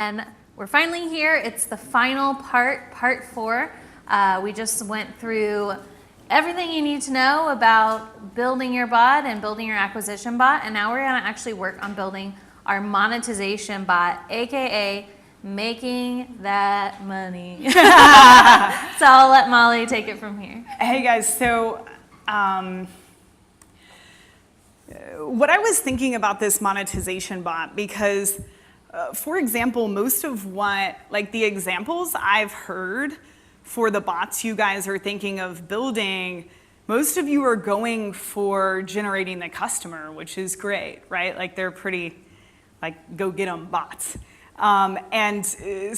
And we're finally here. It's the final part 4. We just went through everything you need to know about building your bot and building your acquisition bot. And now we're going to actually work on building our monetization bot, aka making that money. So I'll let Molly take it from here. Hey guys, so what I was thinking about this monetization bot, because for example, most of the examples I've heard for the bots you guys are thinking of building, most of you are going for generating the customer, which is great, right? Like they're pretty, go get them bots.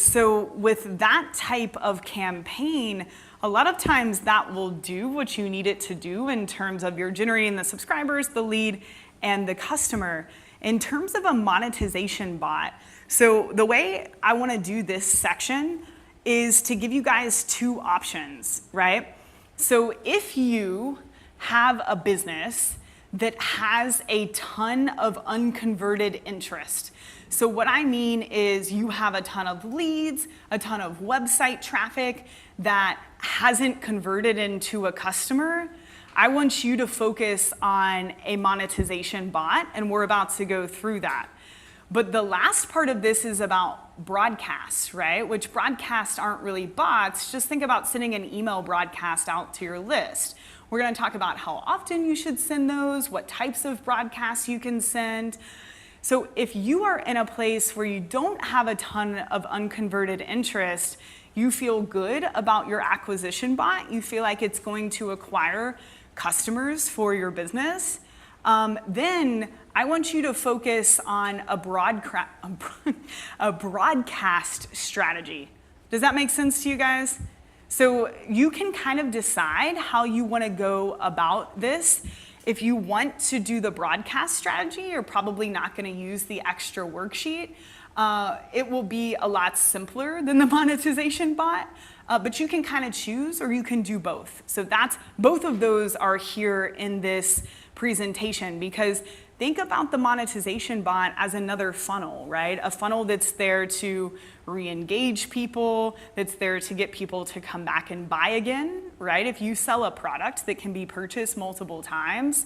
So with that type of campaign, a lot of times that will do what you need it to do in terms of you're generating the subscribers, the lead, and the customer. In terms of a monetization bot, so the way I want to do this section is to give you guys 2 options, right? So if you have a business that has a ton of unconverted interest, so what I mean is you have a ton of leads, a ton of website traffic that hasn't converted into a customer, I want you to focus on a monetization bot, and we're about to go through that. But the last part of this is about broadcasts, right? Which broadcasts aren't really bots. Just think about sending an email broadcast out to your list. We're going to talk about how often you should send those, what types of broadcasts you can send. So if you are in a place where you don't have a ton of unconverted interest, you feel good about your acquisition bot, you feel like it's going to acquire customers for your business, then I want you to focus on a broadcast strategy. Does that make sense to you guys? So you can kind of decide how you want to go about this. If you want to do the broadcast strategy, you're probably not going to use the extra worksheet. It will be a lot simpler than the monetization bot, but you can kind of choose, or you can do both. So both of those are here in this presentation, because think about the monetization bot as another funnel, right? A funnel that's there to re-engage people, that's there to get people to come back and buy again, right? If you sell a product that can be purchased multiple times,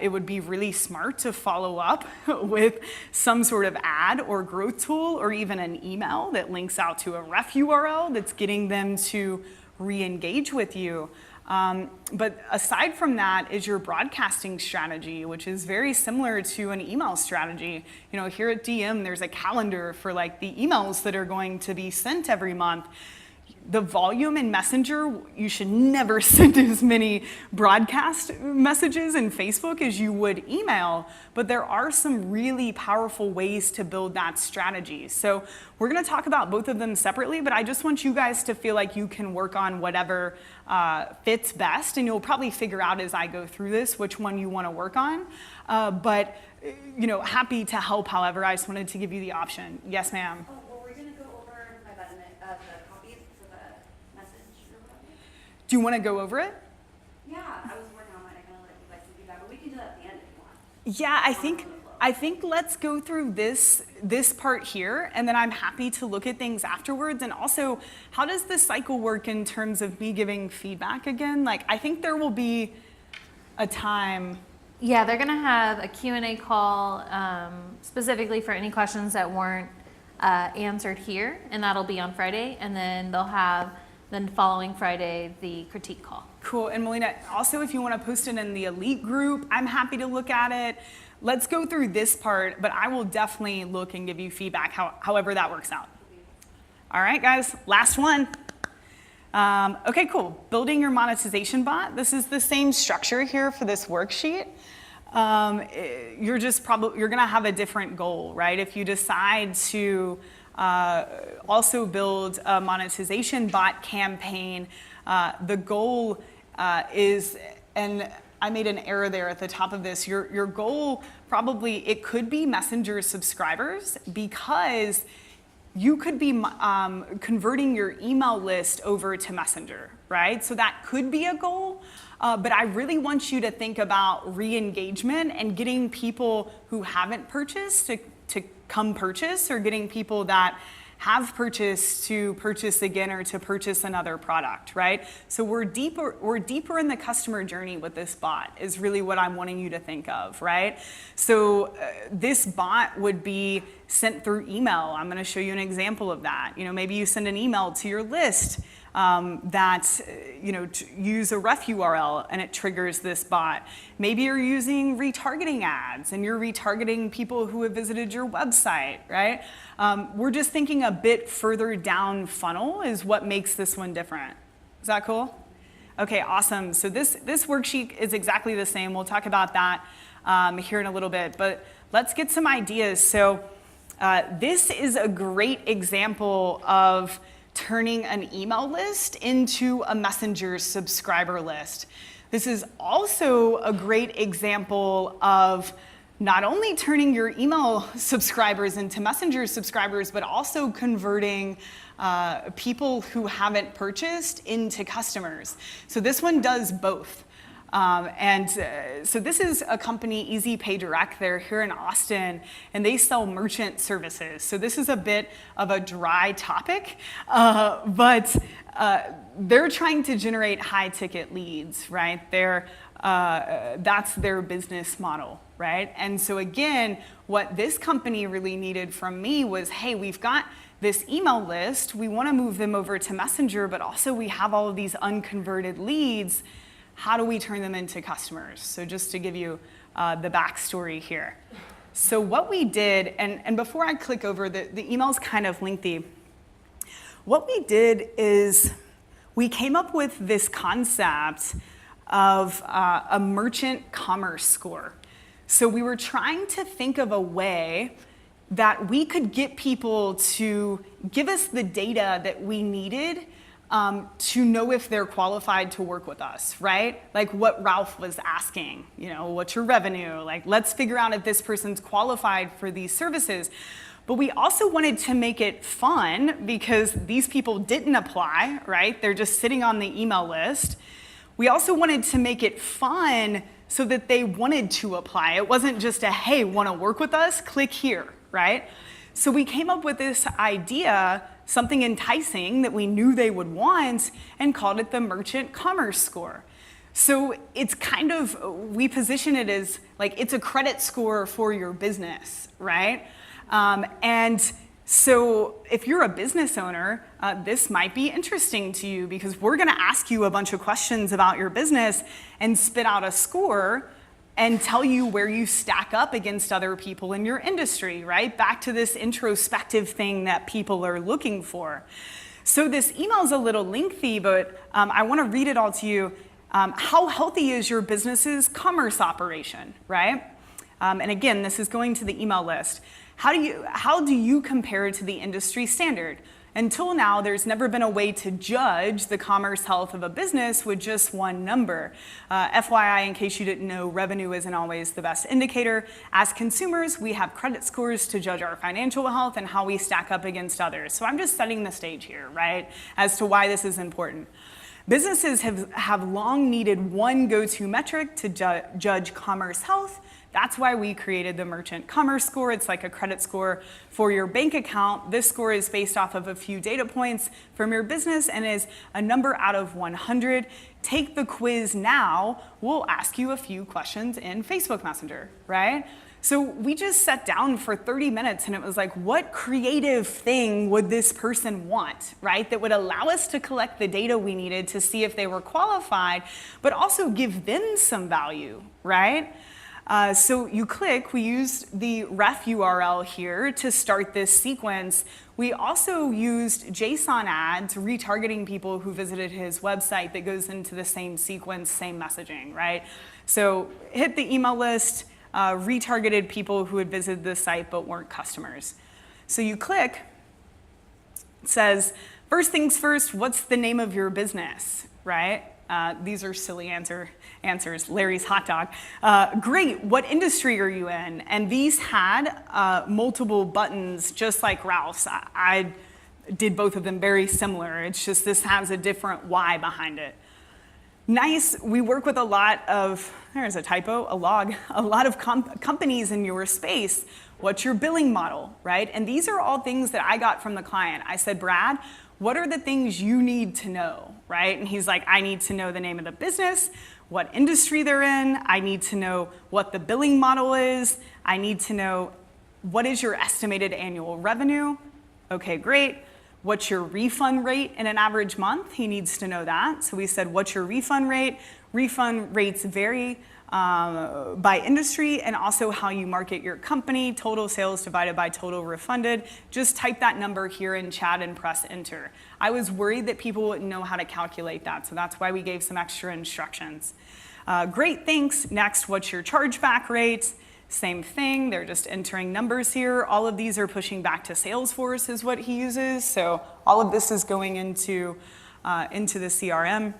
it would be really smart to follow up with some sort of ad or growth tool, or even an email that links out to a ref URL that's getting them to re-engage with you. But aside from that is your broadcasting strategy, which is very similar to an email strategy. You know, here at DM, there's a calendar for the emails that are going to be sent every month. The volume in Messenger, you should never send as many broadcast messages in Facebook as you would email, but there are some really powerful ways to build that strategy. So we're going to talk about both of them separately, but I just want you guys to feel like you can work on whatever fits best, and you'll probably figure out as I go through this which one you want to work on. But happy to help however. I just wanted to give you the option. Yes, ma'am. Do you want to go over it? Yeah, I was working on mine. I kind of let you guys some feedback, but we can do that at the end if you want. Yeah, I think let's go through this part here, and then I'm happy to look at things afterwards. And also, how does this cycle work in terms of me giving feedback again? I think there will be a time. Yeah, they're going to have a Q&A call specifically for any questions that weren't answered here, and that'll be on Friday. And then they'll have then following Friday, the critique call. Cool. And Melina, also if you want to post it in the elite group, I'm happy to look at it. Let's go through this part, but I will definitely look and give you feedback however that works out. All right, guys, last one. Okay, cool. Building your monetization bot. This is the same structure here for this worksheet. You're going to have a different goal, right? If you decide to also build a monetization bot campaign, the goal is, and I made an error there at the top of this, your goal probably, it could be Messenger subscribers, because you could be converting your email list over to Messenger, right? So that could be a goal, but I really want you to think about re-engagement and getting people who haven't purchased to come purchase or getting people that have purchased to purchase again or to purchase another product, right? So we're deeper in the customer journey with this bot is really what I'm wanting you to think of, right? So this bot would be sent through email. I'm gonna show you an example of that. Maybe you send an email to your list use a ref URL and it triggers this bot. Maybe you're using retargeting ads and you're retargeting people who have visited your website, right? We're just thinking a bit further down funnel is what makes this one different. Is that cool? Okay, awesome. So this worksheet is exactly the same. We'll talk about that here in a little bit, but let's get some ideas. So this is a great example of turning an email list into a Messenger subscriber list. This is also a great example of not only turning your email subscribers into Messenger subscribers, but also converting people who haven't purchased into customers. So this one does both. So this is a company, Easy Pay Direct. They're here in Austin, and they sell merchant services. So this is a bit of a dry topic, but they're trying to generate high-ticket leads, right? That's their business model, right? And so again, what this company really needed from me was, hey, we've got this email list. We want to move them over to Messenger, but also we have all of these unconverted leads. How do we turn them into customers? So just to give you the backstory here. So what we did, and before I click over, the email's kind of lengthy. What we did is we came up with this concept of a merchant commerce score. So we were trying to think of a way that we could get people to give us the data that we needed to know if they're qualified to work with us, right? Like what Ralph was asking, what's your revenue? Like, let's figure out if this person's qualified for these services. But we also wanted to make it fun because these people didn't apply, right? They're just sitting on the email list. We also wanted to make it fun so that they wanted to apply. It wasn't just a, hey, want to work with us? Click here, right? So we came up with this idea, something enticing that we knew they would want, and called it the Merchant Commerce Score. So it's we position it as like it's a credit score for your business, right? And so if you're a business owner, this might be interesting to you because we're gonna ask you a bunch of questions about your business and spit out a score and tell you where you stack up against other people in your industry, right? Back to this introspective thing that people are looking for. So this email is a little lengthy, but I wanna read it all to you. How healthy is your business's commerce operation, right? And again, this is going to the email list. How do you compare to the industry standard? Until now, there's never been a way to judge the commerce health of a business with just one number. FYI, in case you didn't know, revenue isn't always the best indicator. As consumers, we have credit scores to judge our financial health and how we stack up against others. So I'm just setting the stage here, right, as to why this is important. Businesses have long needed one go-to metric to judge commerce health. That's why we created the Merchant Commerce Score. It's like a credit score for your bank account. This score is based off of a few data points from your business and is a number out of 100. Take the quiz now. We'll ask you a few questions in Facebook Messenger, right? So we just sat down for 30 minutes and it was like, what creative thing would this person want, right? That would allow us to collect the data we needed to see if they were qualified, but also give them some value, right? So you click, we used the ref URL here to start this sequence. We also used JSON ads, retargeting people who visited his website that goes into the same sequence, same messaging, right? So hit the email list, retargeted people who had visited the site but weren't customers. So you click, it says, first things first, what's the name of your business, right? These are silly answers. Larry's Hot Dog. Great, what industry are you in? And these had multiple buttons, just like Ralph's. I did both of them very similar. It's just this has a different Y behind it. Nice, we work with a lot of, there's a typo, a lot of companies in your space. What's your billing model, right? And these are all things that I got from the client. I said, Brad, what are the things you need to know, right? And he's like, I need to know the name of the business, what industry they're in. I need to know what the billing model is. I need to know what is your estimated annual revenue. Okay, great. What's your refund rate in an average month? He needs to know that. So we said, what's your refund rate? Refund rates vary by industry and also how you market your company. Total sales divided by total refunded. Just type that number here in chat and press enter. I was worried that people wouldn't know how to calculate that, so that's why we gave some extra instructions. Great, thanks. Next, what's your chargeback rate? Same thing, they're just entering numbers here. All of these are pushing back to Salesforce is what he uses. So all of this is going into the CRM.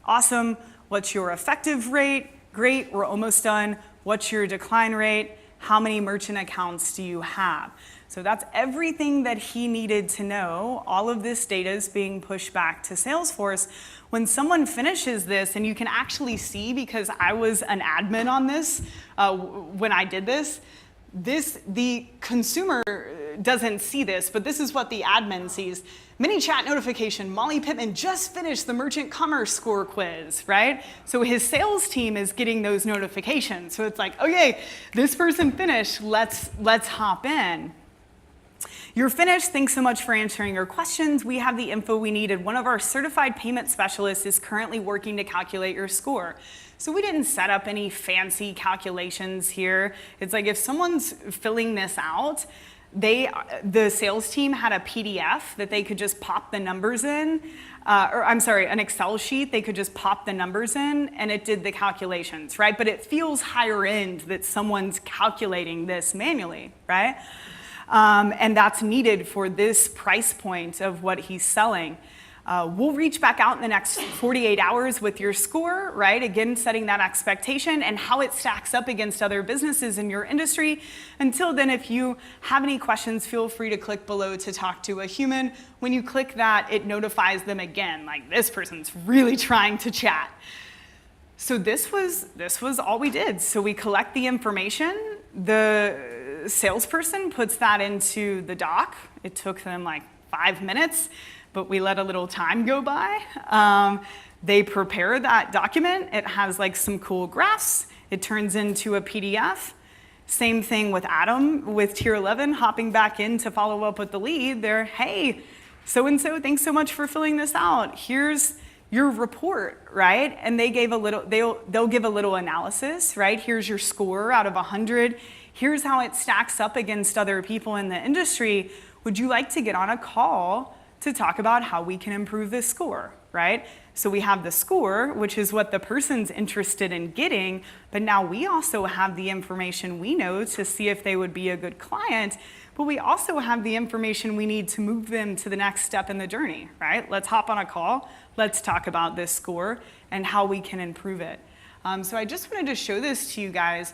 Awesome, what's your effective rate? Great, we're almost done. What's your decline rate? How many merchant accounts do you have? So that's everything that he needed to know. All of this data is being pushed back to Salesforce. When someone finishes this, and you can actually see, because I was an admin on this when I did this, the consumer doesn't see this, but this is what the admin sees. Mini chat notification, Molly Pittman just finished the Merchant Commerce Score quiz, right? So his sales team is getting those notifications. So it's like, okay, this person finished, let's hop in. You're finished. Thanks so much for answering your questions. We have the info we needed. One of our certified payment specialists is currently working to calculate your score. So we didn't set up any fancy calculations here. It's like if someone's filling this out, the sales team had a PDF that they could just pop the numbers in, an Excel sheet, they could just pop the numbers in and it did the calculations, right? But it feels higher end that someone's calculating this manually, right? And that's needed for this price point of what he's selling. We'll reach back out in the next 48 hours with your score, right? Again, setting that expectation and how it stacks up against other businesses in your industry. Until then, if you have any questions, feel free to click below to talk to a human. When you click that, it notifies them again, like this person's really trying to chat. So this was all we did. So we collect the information. The salesperson puts that into the doc. It took them like 5 minutes, but we let a little time go by. They prepare that document. It has like some cool graphs. It turns into a PDF. Same thing with Adam with Tier 11 hopping back in to follow up with the lead. They're, hey, so-and-so, thanks so much for filling this out. Here's your report, right? And they gave they'll give a little analysis, right? Here's your score out of 100. Here's how it stacks up against other people in the industry. Would you like to get on a call to talk about how we can improve this score, right? So we have the score, which is what the person's interested in getting, but now we also have the information we know to see if they would be a good client, but we also have the information we need to move them to the next step in the journey, right? Let's hop on a call. Let's talk about this score and how we can improve it. So I just wanted to show this to you guys.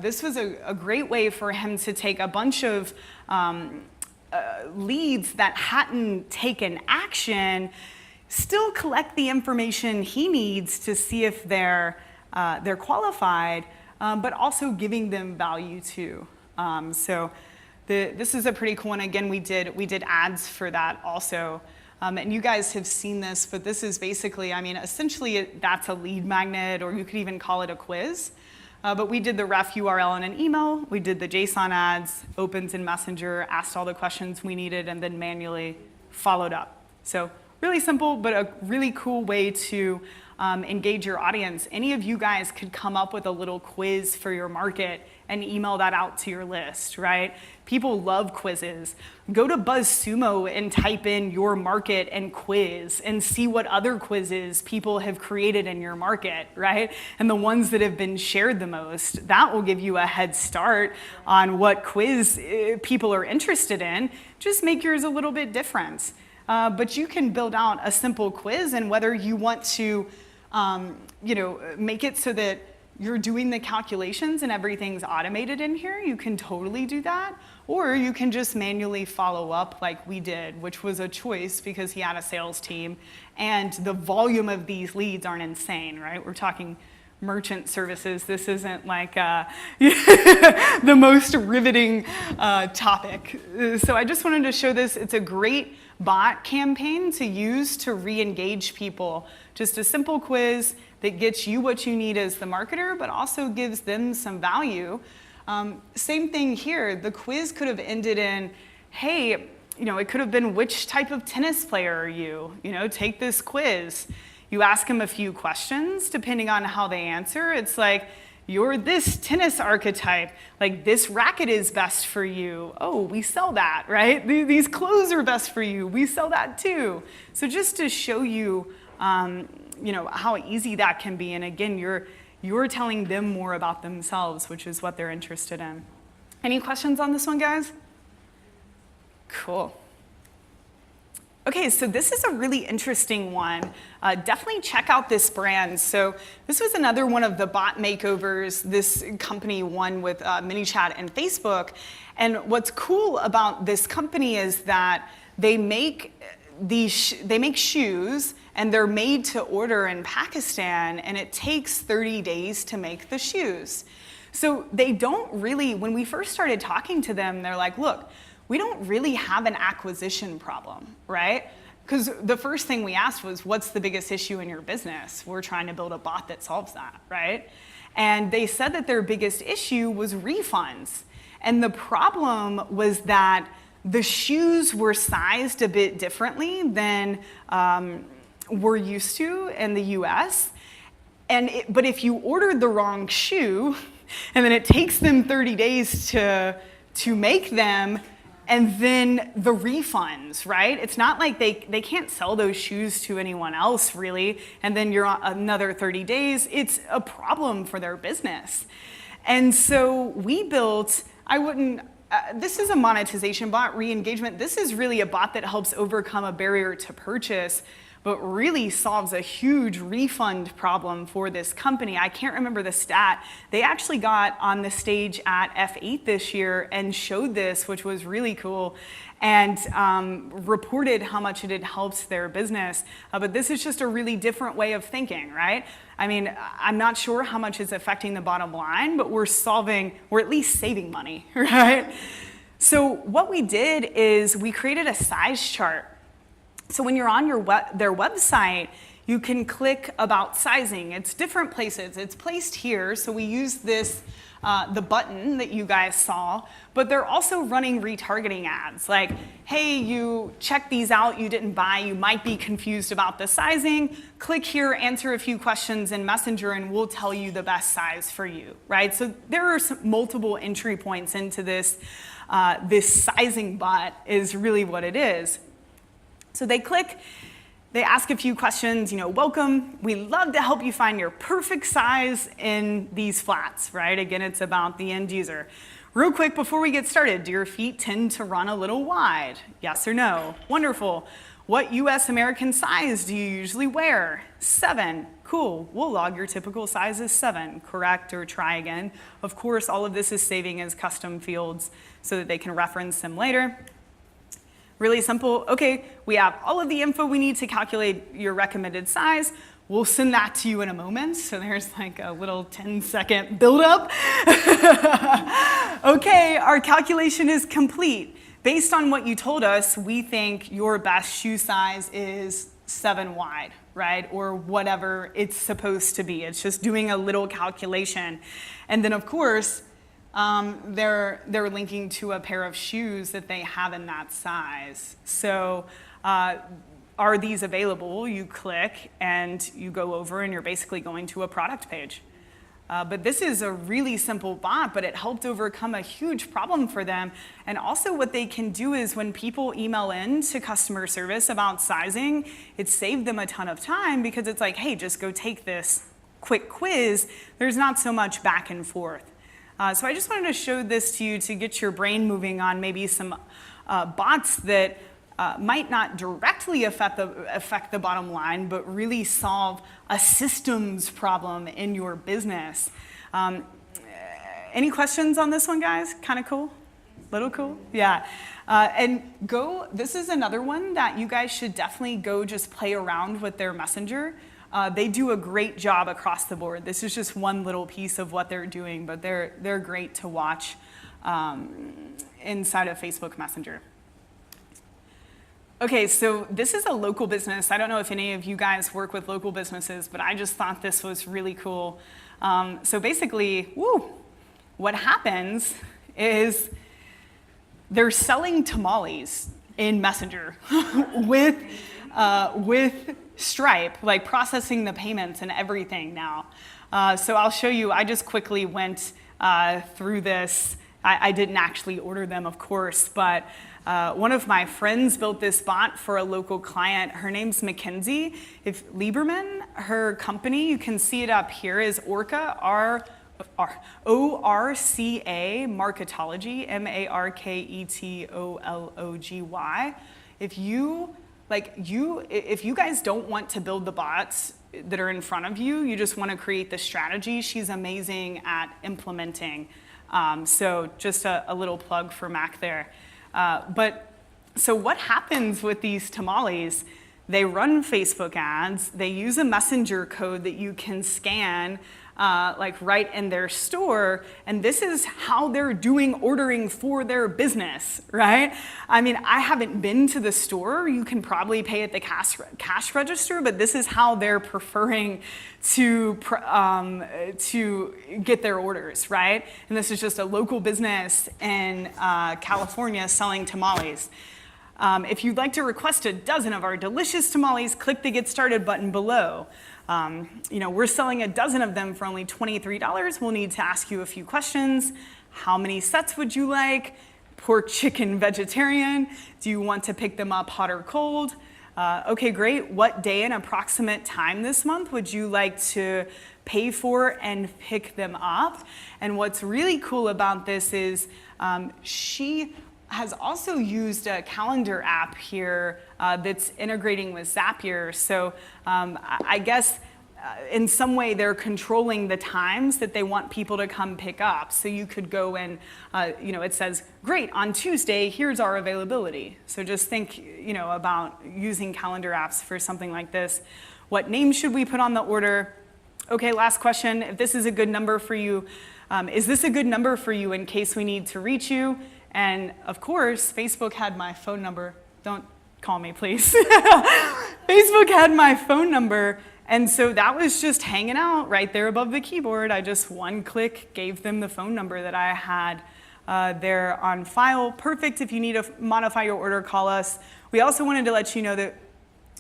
This was a great way for him to take a bunch of leads that hadn't taken action, still collect the information he needs to see if they're qualified, but also giving them value too. This is a pretty cool one. Again, we did ads for that also. And you guys have seen this, but this is basically, essentially that's a lead magnet, or you could even call it a quiz. But we did the ref URL in an email, we did the JSON ads, opens in Messenger, asked all the questions we needed, and then manually followed up. So really simple, but a really cool way to engage your audience. Any of you guys could come up with a little quiz for your market and email that out to your list, right? People love quizzes. Go to BuzzSumo and type in your market and quiz and see what other quizzes people have created in your market, right? And the ones that have been shared the most. That will give you a head start on what quiz people are interested in. Just make yours a little bit different. But you can build out a simple quiz, and whether you want to make it so that you're doing the calculations and everything's automated in here, you can totally do that. Or you can just manually follow up like we did, which was a choice because he had a sales team and the volume of these leads aren't insane, right? We're talking merchant services. This isn't like the most riveting topic. So I just wanted to show this. It's a great bot campaign to use to re-engage people. Just a simple quiz that gets you what you need as the marketer, but also gives them some value. Same thing here. The quiz could have ended in, hey, it could have been, which type of tennis player are you? Take this quiz. You ask them a few questions, depending on how they answer. It's like, you're this tennis archetype. Like, this racket is best for you. Oh, we sell that, right? These clothes are best for you. We sell that too. So just to show you, how easy that can be. And again, you're telling them more about themselves, which is what they're interested in. Any questions on this one, guys? Cool. Okay, so this is a really interesting one. Definitely check out this brand. So this was another one of the bot makeovers this company won with ManyChat and Facebook. And what's cool about this company is that they make shoes, and they're made to order in Pakistan, and it takes 30 days to make the shoes. So they don't really, when we first started talking to them, they're like, look, we don't really have an acquisition problem, right? Because the first thing we asked was, what's the biggest issue in your business? We're trying to build a bot that solves that, right? And they said that their biggest issue was refunds. And the problem was that the shoes were sized a bit differently than we're used to in the US. But if you ordered the wrong shoe, and then it takes them 30 days to make them, and then the refunds, right? It's not like they can't sell those shoes to anyone else, really, and then you're on another 30 days. It's a problem for their business. And so we built, this is a monetization bot, re-engagement. This is really a bot that helps overcome a barrier to purchase, but really solves a huge refund problem for this company. I can't remember the stat. They actually got on the stage at F8 this year and showed this, which was really cool, and reported how much it had helped their business. But this is just a really different way of thinking, right? I mean, I'm not sure how much it's affecting the bottom line, but we're at least saving money, right? So what we did is we created a size chart. So when you're on their website, you can click about sizing. It's different places. It's placed here, so we use this, the button that you guys saw, but they're also running retargeting ads. Like, hey, you check these out, you didn't buy, you might be confused about the sizing. Click here, answer a few questions in Messenger, and we'll tell you the best size for you, right? So there are multiple entry points into this. This sizing bot is really what it is. So they click, they ask a few questions, welcome. We love to help you find your perfect size in these flats, right? Again, it's about the end user. Real quick before we get started, do your feet tend to run a little wide? Yes or no? Wonderful. What US American size do you usually wear? 7. Cool. We'll log your typical size as 7. Correct or try again. Of course, all of this is saving as custom fields so that they can reference them later. Really simple. Okay, we have all of the info we need to calculate your recommended size. We'll send that to you in a moment. So there's like a little 10-second buildup. Okay, our calculation is complete. Based on what you told us, we think your best shoe size is 7 wide, right? Or whatever it's supposed to be. It's just doing a little calculation. And then, of course, they're linking to a pair of shoes that they have in that size. So are these available? You click and you go over and you're basically going to a product page. But this is a really simple bot, but it helped overcome a huge problem for them. And also what they can do is when people email in to customer service about sizing, it saved them a ton of time because it's like, hey, just go take this quick quiz. There's not so much back and forth. So I just wanted to show this to you to get your brain moving on maybe some bots that might not directly affect the bottom line, but really solve a systems problem in your business. Any questions on this one, guys? Kind of cool? Little cool? Yeah. This is another one that you guys should definitely go just play around with their messenger. They do a great job across the board. This is just one little piece of what they're doing, but they're great to watch inside of Facebook Messenger. Okay, so this is a local business. I don't know if any of you guys work with local businesses, but I just thought this was really cool. So basically, what happens is they're selling tamales in Messenger with Stripe, like processing the payments and everything now. So I'll show you. I just quickly went through this. I didn't actually order them, of course, but one of my friends built this bot for a local client. Her name's Mackenzie. If Lieberman, her company, you can see it up here, is Orca, O-R-C-A, Marketology, M-A-R-K-E-T-O-L-O-G-Y. If you guys don't want to build the bots that are in front of you, you just want to create the strategy, she's amazing at implementing. So just a little plug for Mac there. So what happens with these tamales? They run Facebook ads. They use a messenger code that you can scan like right in their store. And this is how they're doing ordering for their business, right? I mean, I haven't been to the store. You can probably pay at the cash register, but this is how they're preferring to get their orders, right? And this is just a local business in California selling tamales. If you'd like to request a dozen of our delicious tamales, click the Get Started button below. We're selling a dozen of them for only $23. We'll need to ask you a few questions. How many sets would you like? Pork, chicken, vegetarian? Do you want to pick them up hot or cold? Okay, great. What day and approximate time this month would you like to pay for and pick them up? And what's really cool about this is she has also used a calendar app here that's integrating with Zapier. So I guess in some way they're controlling the times that they want people to come pick up. So you could go and, it says, great, on Tuesday, here's our availability. So just think, about using calendar apps for something like this. What name should we put on the order? Okay, last question. If this is a good number for you, is this a good number for you in case we need to reach you? And of course, Facebook had my phone number. Don't call me, please. Facebook had my phone number. And so that was just hanging out right there above the keyboard. I just one click gave them the phone number that I had there on file. Perfect. If you need to modify your order, call us. We also wanted to let you know that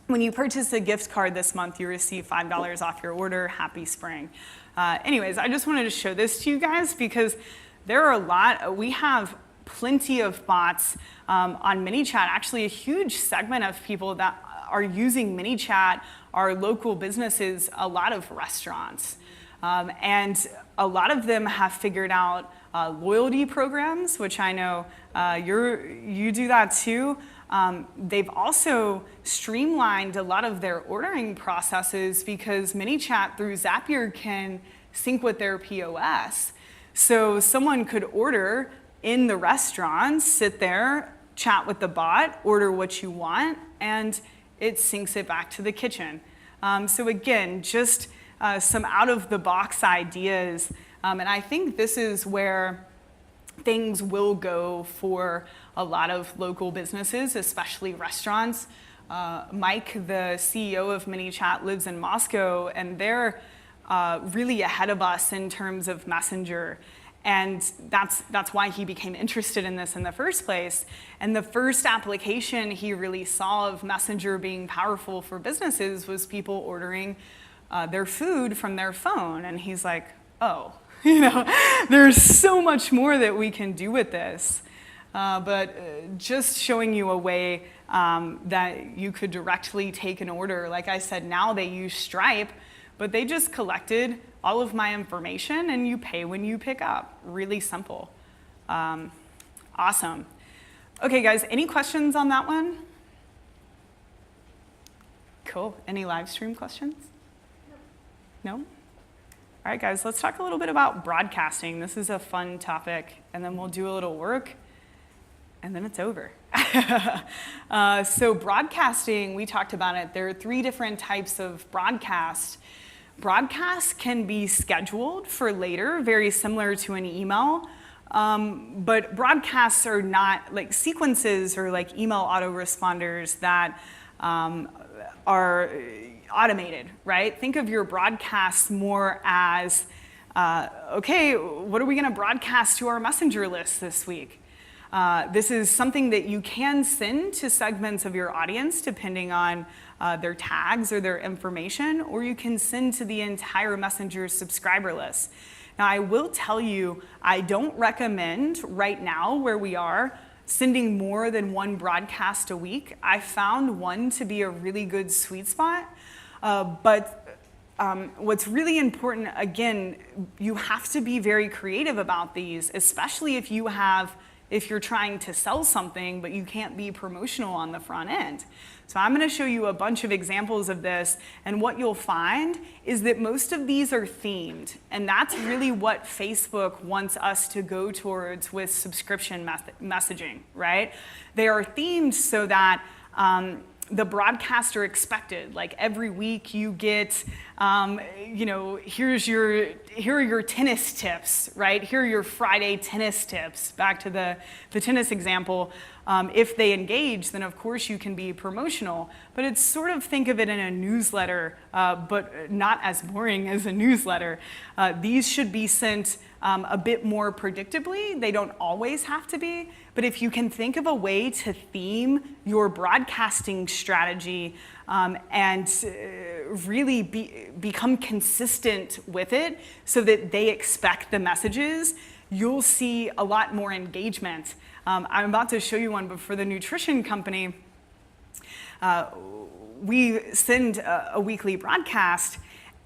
when you purchase a gift card this month, you receive $5 off your order. Happy spring. Anyways, I just wanted to show this to you guys because there are a lot. We have plenty of bots on ManyChat. Actually, a huge segment of people that are using ManyChat are local businesses, a lot of restaurants. And a lot of them have figured out loyalty programs, which I know you do that too. They've also streamlined a lot of their ordering processes because ManyChat through Zapier can sync with their POS. So someone could order in the restaurant, sit there, chat with the bot, order what you want, and it syncs it back to the kitchen. So again, just some out-of-the-box ideas. And I think this is where things will go for a lot of local businesses, especially restaurants. Mike, the CEO of ManyChat, lives in Moscow, and they're really ahead of us in terms of Messenger. And that's why he became interested in this in the first place. And the first application he really saw of Messenger being powerful for businesses was people ordering their food from their phone. And he's like, oh, there's so much more that we can do with this. But just showing you a way that you could directly take an order. Like I said, now they use Stripe, but they just collected all of my information and you pay when you pick up. Really simple. Awesome. Okay, guys, any questions on that one? Cool. Any live stream questions? No? All right, guys, let's talk a little bit about broadcasting. This is a fun topic, and then we'll do a little work, and then it's over. So broadcasting, we talked about it. There are 3 different types of broadcast. Broadcasts can be scheduled for later, very similar to an email. But broadcasts are not like sequences or like email autoresponders that are automated, right? Think of your broadcasts more as, okay, what are we going to broadcast to our messenger list this week? This is something that you can send to segments of your audience depending on their tags or their information, or you can send to the entire Messenger subscriber list. Now, I will tell you, I don't recommend right now where we are sending more than 1 broadcast a week. I found 1 to be a really good sweet spot, but what's really important, again, you have to be very creative about these, especially if you're trying to sell something, but you can't be promotional on the front end. So I'm going to show you a bunch of examples of this, and what you'll find is that most of these are themed, and that's really what Facebook wants us to go towards with subscription messaging, right? They are themed so that the broadcasts are expected. Like every week you get, here are your tennis tips, right? Here are your Friday tennis tips. Back to the tennis example. If they engage, then of course you can be promotional. But it's sort of, think of it in a newsletter, but not as boring as a newsletter. These should be sent a bit more predictably. They don't always have to be, but if you can think of a way to theme your broadcasting strategy and really become consistent with it so that they expect the messages, you'll see a lot more engagement. I'm about to show you one, but for the nutrition company, we send a weekly broadcast,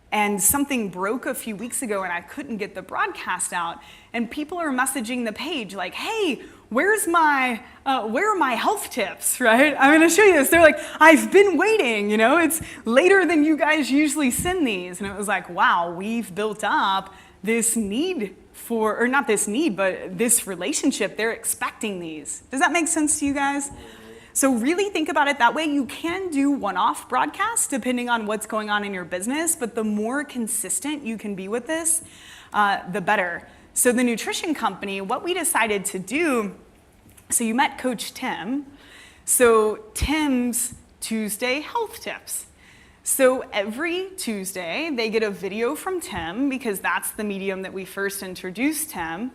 and something broke a few weeks ago and I couldn't get the broadcast out, and people are messaging the page like, hey, where are my health tips, right? I'm gonna show you this. They're like, I've been waiting, it's later than you guys usually send these. And it was like, wow, we've built up this need or not this need, but this relationship. They're expecting these. Does that make sense to you guys? So really think about it that way. You can do one-off broadcasts depending on what's going on in your business, but the more consistent you can be with this, the better. So the nutrition company, what we decided to do, so you met Coach Tim. So Tim's Tuesday health tips. So every Tuesday, they get a video from Tim because that's the medium that we first introduced Tim.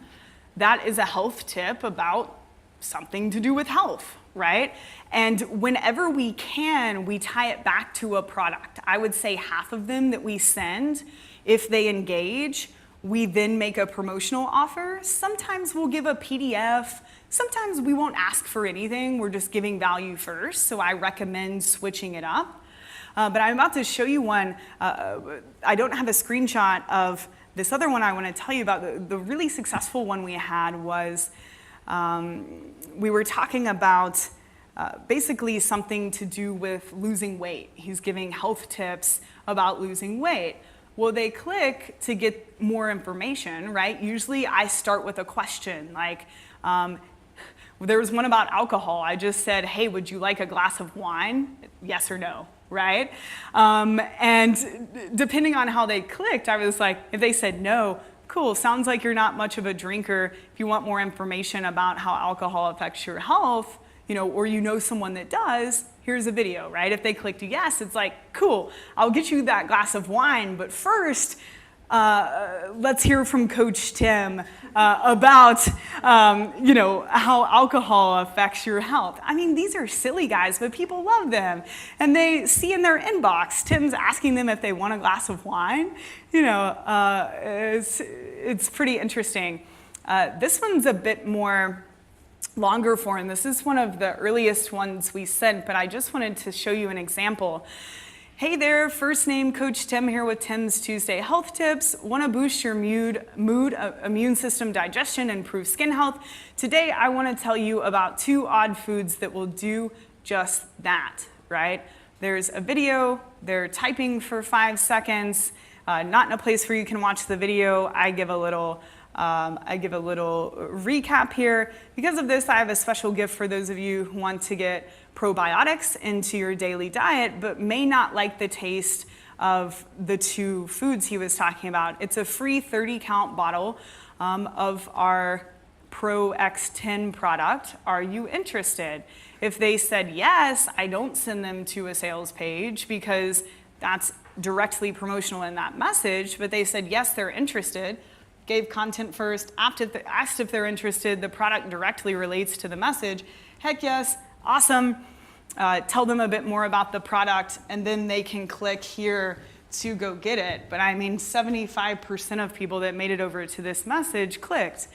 That is a health tip about something to do with health, right? And whenever we can, we tie it back to a product. I would say half of them that we send, if they engage, we then make a promotional offer. Sometimes we'll give a PDF. Sometimes we won't ask for anything. We're just giving value first. So I recommend switching it up. But I'm about to show you one. I don't have a screenshot of this other one I want to tell you about. The really successful one we had was we were talking about basically something to do with losing weight. He's giving health tips about losing weight. Well, they click to get more information, right? Usually I start with a question like, there was one about alcohol. I just said, hey, would you like a glass of wine? Yes or no, right? And depending on how they clicked, I was like, if they said no, cool, sounds like you're not much of a drinker. If you want more information about how alcohol affects your health, or someone that does, here's a video, right? If they clicked yes, it's like, cool, I'll get you that glass of wine, but first, let's hear from Coach Tim about, how alcohol affects your health. I mean, these are silly guys, but people love them. And they see in their inbox, Tim's asking them if they want a glass of wine. It's pretty interesting. This one's a bit more longer form. This is one of the earliest ones we sent, but I just wanted to show you an example. Hey there, first name Coach Tim here with Tim's Tuesday Health Tips. Want to boost your mood, immune system, digestion, and improve skin health? Today I want to tell you about 2 odd foods that will do just that, right? There's a video, they're typing for 5 seconds, not in a place where you can watch the video. I give a little I give a little recap here. Because of this, I have a special gift for those of you who want to get probiotics into your daily diet, but may not like the taste of the two foods he was talking about. It's a free 30-count bottle of our Pro X10 product. Are you interested? If they said yes, I don't send them to a sales page because that's directly promotional in that message, but they said yes, they're interested, gave content first, asked if they're interested, the product directly relates to the message, heck yes, awesome, tell them a bit more about the product, and then they can click here to go get it. But I mean, 75% of people that made it over to this message clicked.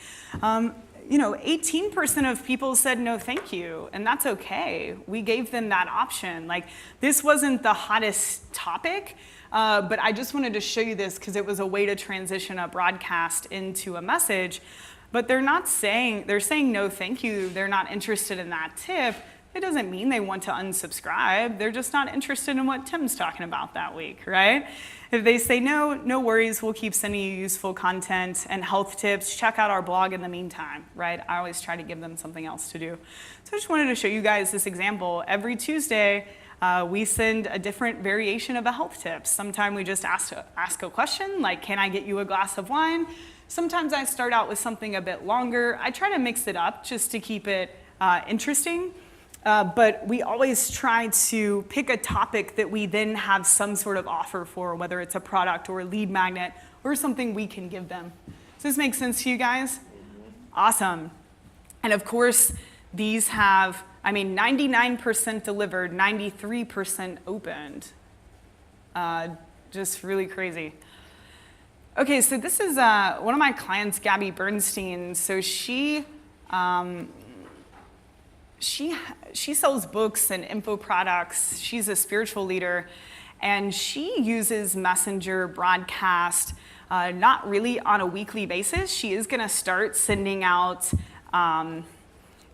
18% of people said no thank you, and that's okay. We gave them that option. Like, this wasn't the hottest topic, but I just wanted to show you this because it was a way to transition a broadcast into a message. But they're saying no thank you, they're not interested in that tip. It doesn't mean they want to unsubscribe. They're just not interested in what Tim's talking about that week, right? If they say no, no worries, we'll keep sending you useful content and health tips. Check out our blog in the meantime, right? I always try to give them something else to do. So I just wanted to show you guys this example. Every Tuesday, we send a different variation of a health tip. Sometimes we just ask a question, like, can I get you a glass of wine? Sometimes I start out with something a bit longer. I try to mix it up just to keep it interesting. But we always try to pick a topic that we then have some sort of offer for, whether it's a product or a lead magnet or something we can give them. Does this make sense to you guys? Awesome. And of course, these have, 99% delivered, 93% opened. Just really crazy. Okay, so this is one of my clients, Gabby Bernstein. So she sells books and info products. She's a spiritual leader, and she uses Messenger broadcast not really on a weekly basis. She is going to start sending out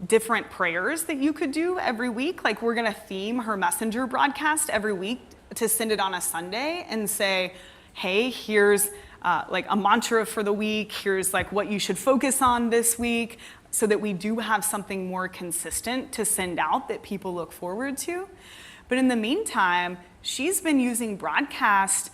different prayers that you could do every week. Like, we're going to theme her Messenger broadcast every week to send it on a Sunday and say, hey, here's like a mantra for the week. Here's like what you should focus on this week, so that we do have something more consistent to send out that people look forward to. But in the meantime, she's been using broadcast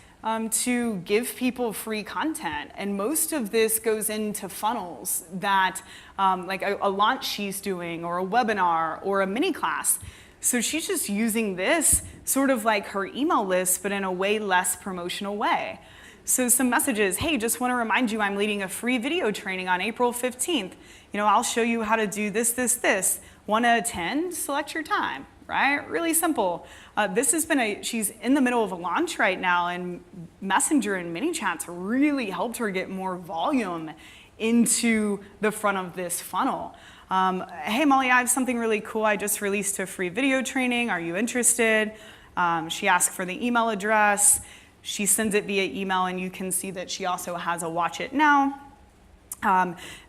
to give people free content. And most of this goes into funnels that, like a launch she's doing, or a webinar, or a mini class. So she's just using this sort of like her email list, but in a way less promotional way. So some messages, hey, just want to remind you I'm leading a free video training on April 15th. I'll show you how to do this, this, this. Want to attend? Select your time, right? Really simple. This has been she's in the middle of a launch right now, and Messenger and ManyChat's really helped her get more volume into the front of this funnel. Hey, Molly, I have something really cool. I just released a free video training. Are you interested? She asked for the email address. She sends it via email, and you can see that she also has a watch it now.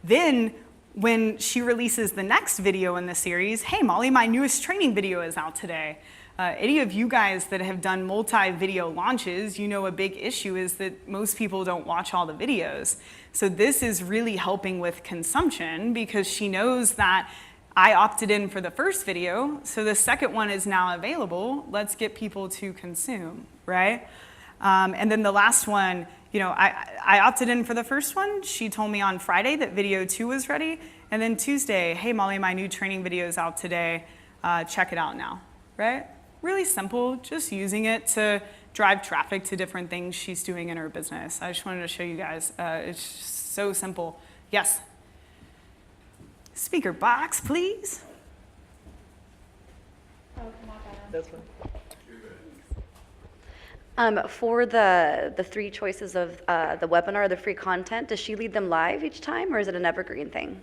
Then when she releases the next video in the series, hey, Molly, my newest training video is out today. Any of you guys that have done multi-video launches, a big issue is that most people don't watch all the videos. So this is really helping with consumption, because she knows that I opted in for the first video, so the second one is now available. Let's get people to consume, right? And then the last one, I opted in for the first one. She told me on Friday that video 2 was ready. And then Tuesday, hey, Molly, my new training video is out today. Check it out now, right? Really simple, just using it to drive traffic to different things she's doing in her business. I just wanted to show you guys. It's just so simple. Yes? Speaker box, please. That's fine. For the 3 choices of the webinar, the free content, does she lead them live each time, or is it an evergreen thing?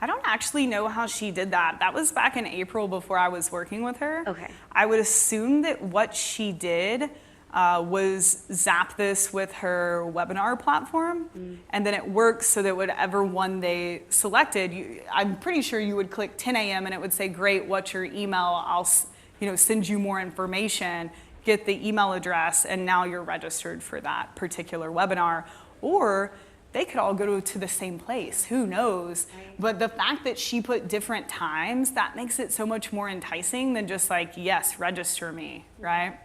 I don't actually know how she did that. That was back in April before I was working with her. Okay. I would assume that what she did was zap this with her webinar platform, and then it works so that whatever one they selected, I'm pretty sure you would click 10 a.m. and it would say, great, what's your email? I'll send you more information. Get the email address, and now you're registered for that particular webinar. Or they could all go to the same place. Who knows? But the fact that she put different times, that makes it so much more enticing than just like, yes, register me, right?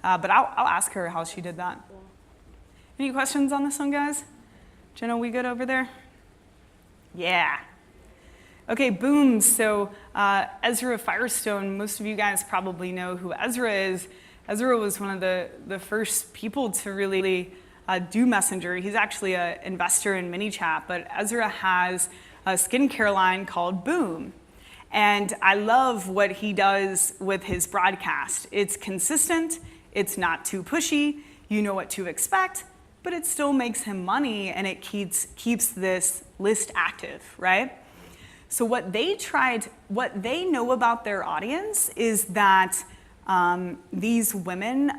But I'll ask her how she did that. Any questions on this one, guys? Jenna, we good over there? Yeah. Okay, boom. So Ezra Firestone, most of you guys probably know who Ezra is. Ezra was one of the first people to really do Messenger. He's actually an investor in ManyChat, but Ezra has a skincare line called Boom. And I love what he does with his broadcast. It's consistent, it's not too pushy, you know what to expect, but it still makes him money and it keeps this list active, right? So what they know about their audience is that these women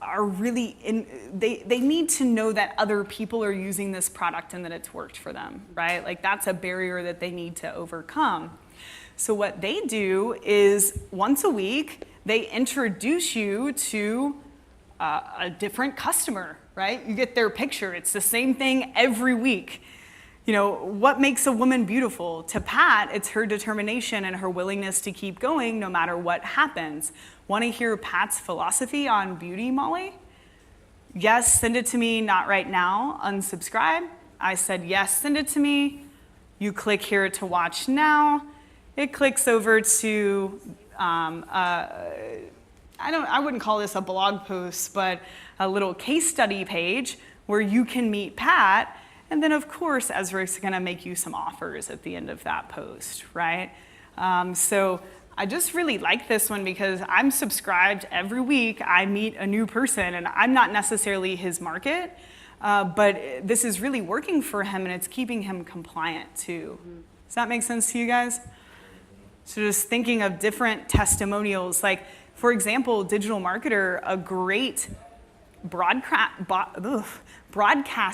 are really they need to know that other people are using this product and that it's worked for them, right? Like that's a barrier that they need to overcome. So what they do is once a week, they introduce you to a different customer, right? You get their picture. It's the same thing every week. You know, what makes a woman beautiful? To Pat, it's her determination and her willingness to keep going no matter what happens. Want to hear Pat's philosophy on beauty, Molly? Yes, send it to me, not right now, unsubscribe. I said, yes, send it to me. You click here to watch now. It clicks over to, I wouldn't call this a blog post, but a little case study page where you can meet Pat. And then, of course, Ezra's going to make you some offers at the end of that post, right? So I just really like this one because I'm subscribed every week. I meet a new person, and I'm not necessarily his market, but this is really working for him, and it's keeping him compliant, too. Does that make sense to you guys? So just thinking of different testimonials, like, for example, Digital Marketer, a great broadcast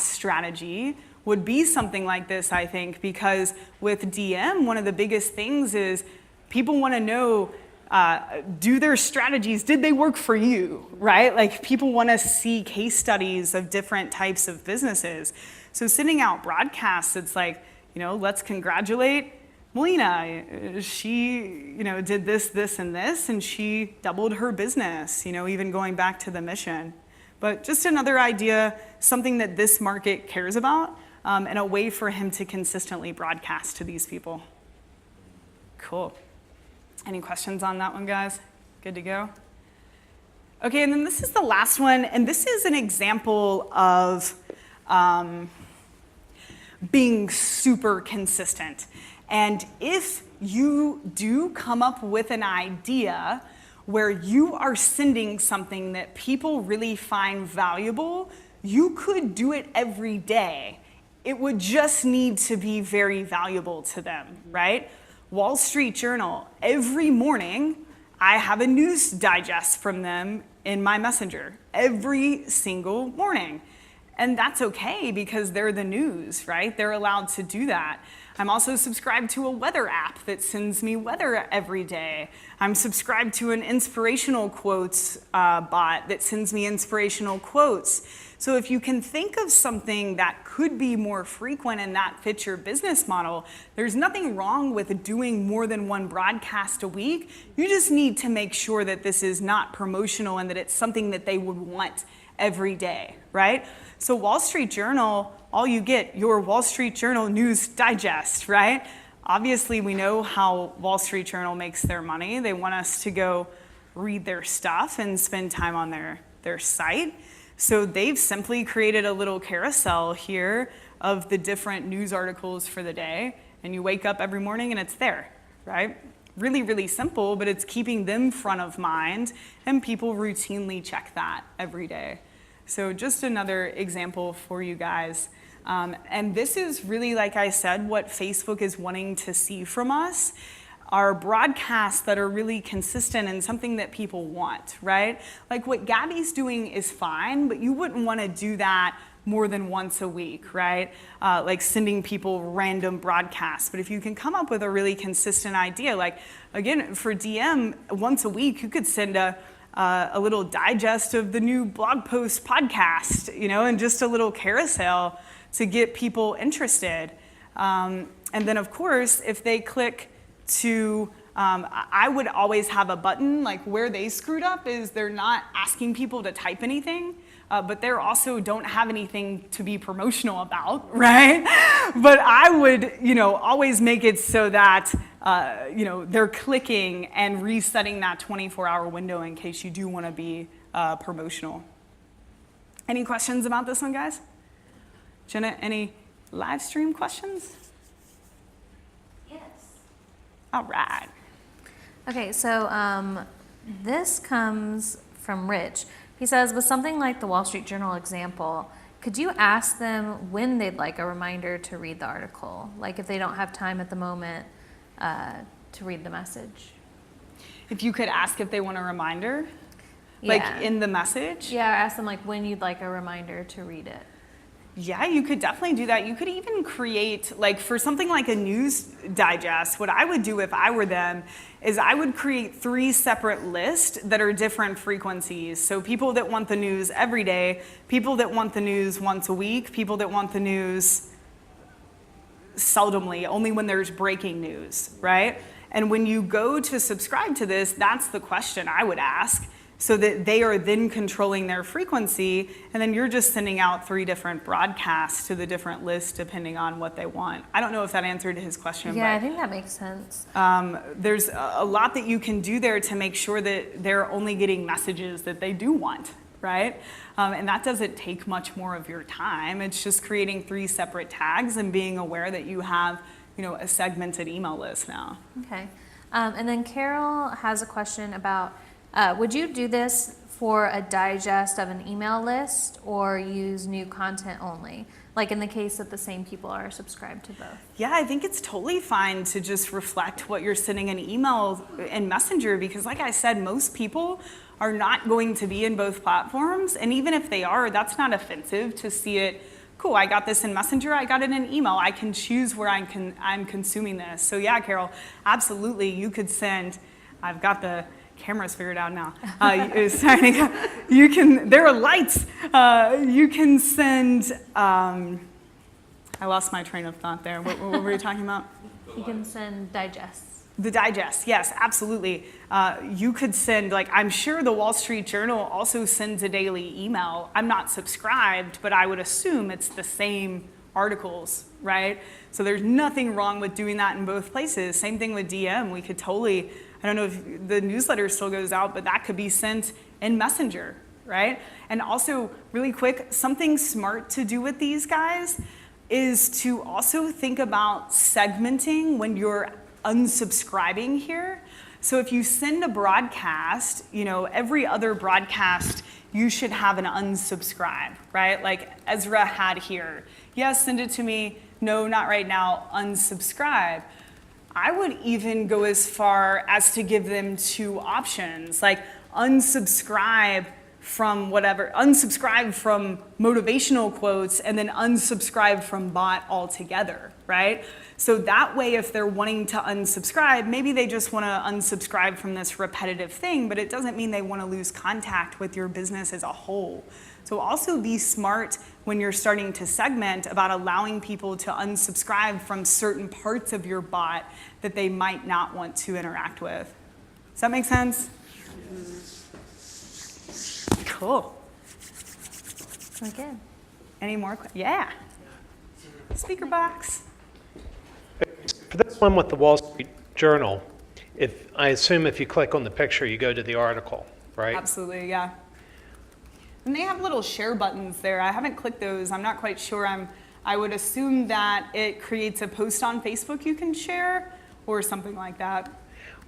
strategy would be something like this, I think, because with DM, one of the biggest things is people want to know, do their strategies, did they work for you, right? Like people want to see case studies of different types of businesses. So sending out broadcasts, it's like, let's congratulate Melina. She, did this, this, and this, and she doubled her business, even going back to the mission. But just another idea, something that this market cares about, and a way for him to consistently broadcast to these people. Cool. Any questions on that one, guys? Good to go? Okay, and then this is the last one, and this is an example of being super consistent. And if you do come up with an idea where you are sending something that people really find valuable, you could do it every day. It would just need to be very valuable to them, right? Wall Street Journal, every morning, I have a news digest from them in my messenger, every single morning. And that's okay because they're the news, right? They're allowed to do that. I'm also subscribed to a weather app that sends me weather every day. I'm subscribed to an inspirational quotes bot that sends me inspirational quotes. So if you can think of something that could be more frequent and that fits your business model, there's nothing wrong with doing more than one broadcast a week. You just need to make sure that this is not promotional and that it's something that they would want every day, right? So Wall Street Journal, all you get, your Wall Street Journal news digest, right? Obviously, we know how Wall Street Journal makes their money. They want us to go read their stuff and spend time on their site. So they've simply created a little carousel here of the different news articles for the day, and you wake up every morning and it's there, right? Really, really simple, but it's keeping them front of mind, and people routinely check that every day. So just another example for you guys. And this is really, like I said, what Facebook is wanting to see from us are broadcasts that are really consistent and something that people want, right? Like what Gabby's doing is fine, but you wouldn't want to do that more than once a week, right? Like sending people random broadcasts. But if you can come up with a really consistent idea, like again, for DM, once a week, you could send a little digest of the new blog post podcast, and just a little carousel to get people interested. And then of course, if they click to, I would always have a button, like where they screwed up is they're not asking people to type anything, but they also don't have anything to be promotional about, right? But I would, always make it so that, they're clicking and resetting that 24-hour window in case you do want to be promotional. Any questions about this one, guys? Jenna, any live stream questions? Yes. All right. Okay, so this comes from Rich. He says, with something like the Wall Street Journal example, could you ask them when they'd like a reminder to read the article? Like if they don't have time at the moment to read the message? If you could ask if they want a reminder, Yeah. like in the message. Yeah, ask them like when you'd like a reminder to read it. Yeah, you could definitely do that. You could even create, like for something like a news digest, what I would do if I were them is I would create 3 separate lists that are different frequencies. So people that want the news every day, people that want the news once a week, people that want the news seldomly, only when there's breaking news, right? And when you go to subscribe to this, that's the question I would ask, so that they are then controlling their frequency, and then you're just sending out 3 different broadcasts to the different lists depending on what they want. I don't know if that answered his question, Yeah, I but think that makes sense. there's a lot that you can do there to make sure that they're only getting messages that they do want, right? And that doesn't take much more of your time. It's just creating 3 separate tags and being aware that you have, a segmented email list now. Okay. And then Carol has a question about, would you do this for a digest of an email list or use new content only? Like in the case that the same people are subscribed to both. Yeah, I think it's totally fine to just reflect what you're sending in email and Messenger, because like I said, most people are not going to be in both platforms. And even if they are, that's not offensive to see it. Cool, I got this in Messenger, I got it in email. I can choose where I'm consuming this. So yeah, Carol, absolutely, you could send, I've got the cameras figured out now. You can, there are lights. You can send, I lost my train of thought there. What were you talking about? You can send digests. The digest, yes, absolutely. You could send, I'm sure the Wall Street Journal also sends a daily email. I'm not subscribed, but I would assume it's the same articles, right? So there's nothing wrong with doing that in both places. Same thing with DM. We could totally, I don't know if the newsletter still goes out, but that could be sent in Messenger, right? And also, really quick, something smart to do with these guys is to also think about segmenting when you're unsubscribing here. So if you send a broadcast, every other broadcast, you should have an unsubscribe, right? Like Ezra had here. Yes, send it to me. No, not right now. Unsubscribe. I would even go as far as to give them 2 options, like unsubscribe from whatever, unsubscribe from motivational quotes, and then unsubscribe from bot altogether, right? So that way, if they're wanting to unsubscribe, maybe they just want to unsubscribe from this repetitive thing, but it doesn't mean they want to lose contact with your business as a whole. So also be smart when you're starting to segment about allowing people to unsubscribe from certain parts of your bot that they might not want to interact with. Does that make sense? Cool. Very good. Any more? Yeah. Speaker box. For this one with the Wall Street Journal, I assume if you click on the picture, you go to the article, right? Absolutely, yeah. And they have little share buttons there. I haven't clicked those. I'm not quite sure. I would assume that it creates a post on Facebook you can share or something like that.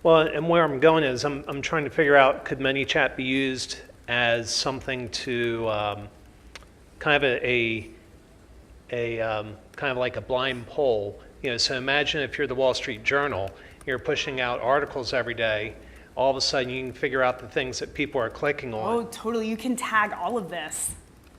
Well, and where I'm going is I'm trying to figure out, could ManyChat be used as something to kind of kind of like a blind poll? So imagine if you're the Wall Street Journal, you're pushing out articles every day. All of a sudden, you can figure out the things that people are clicking on. Oh, totally. You can tag all of this.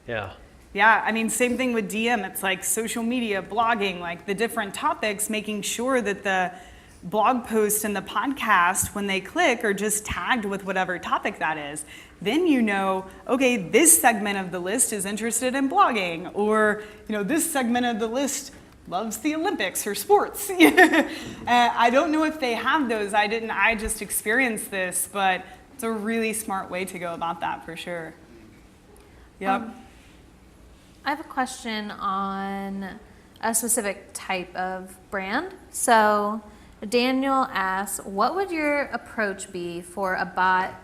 Yeah. Yeah, I mean, same thing with DM. It's like social media, blogging, like the different topics, making sure that blog post and the podcast, when they click, are just tagged with whatever topic that is. Then you know, okay, this segment of the list is interested in blogging, or this segment of the list loves the Olympics or sports. I don't know if they have those. I just experienced this, but it's a really smart way to go about that for sure. Yep. I have a question on a specific type of brand. So Daniel asks, what would your approach be for a bot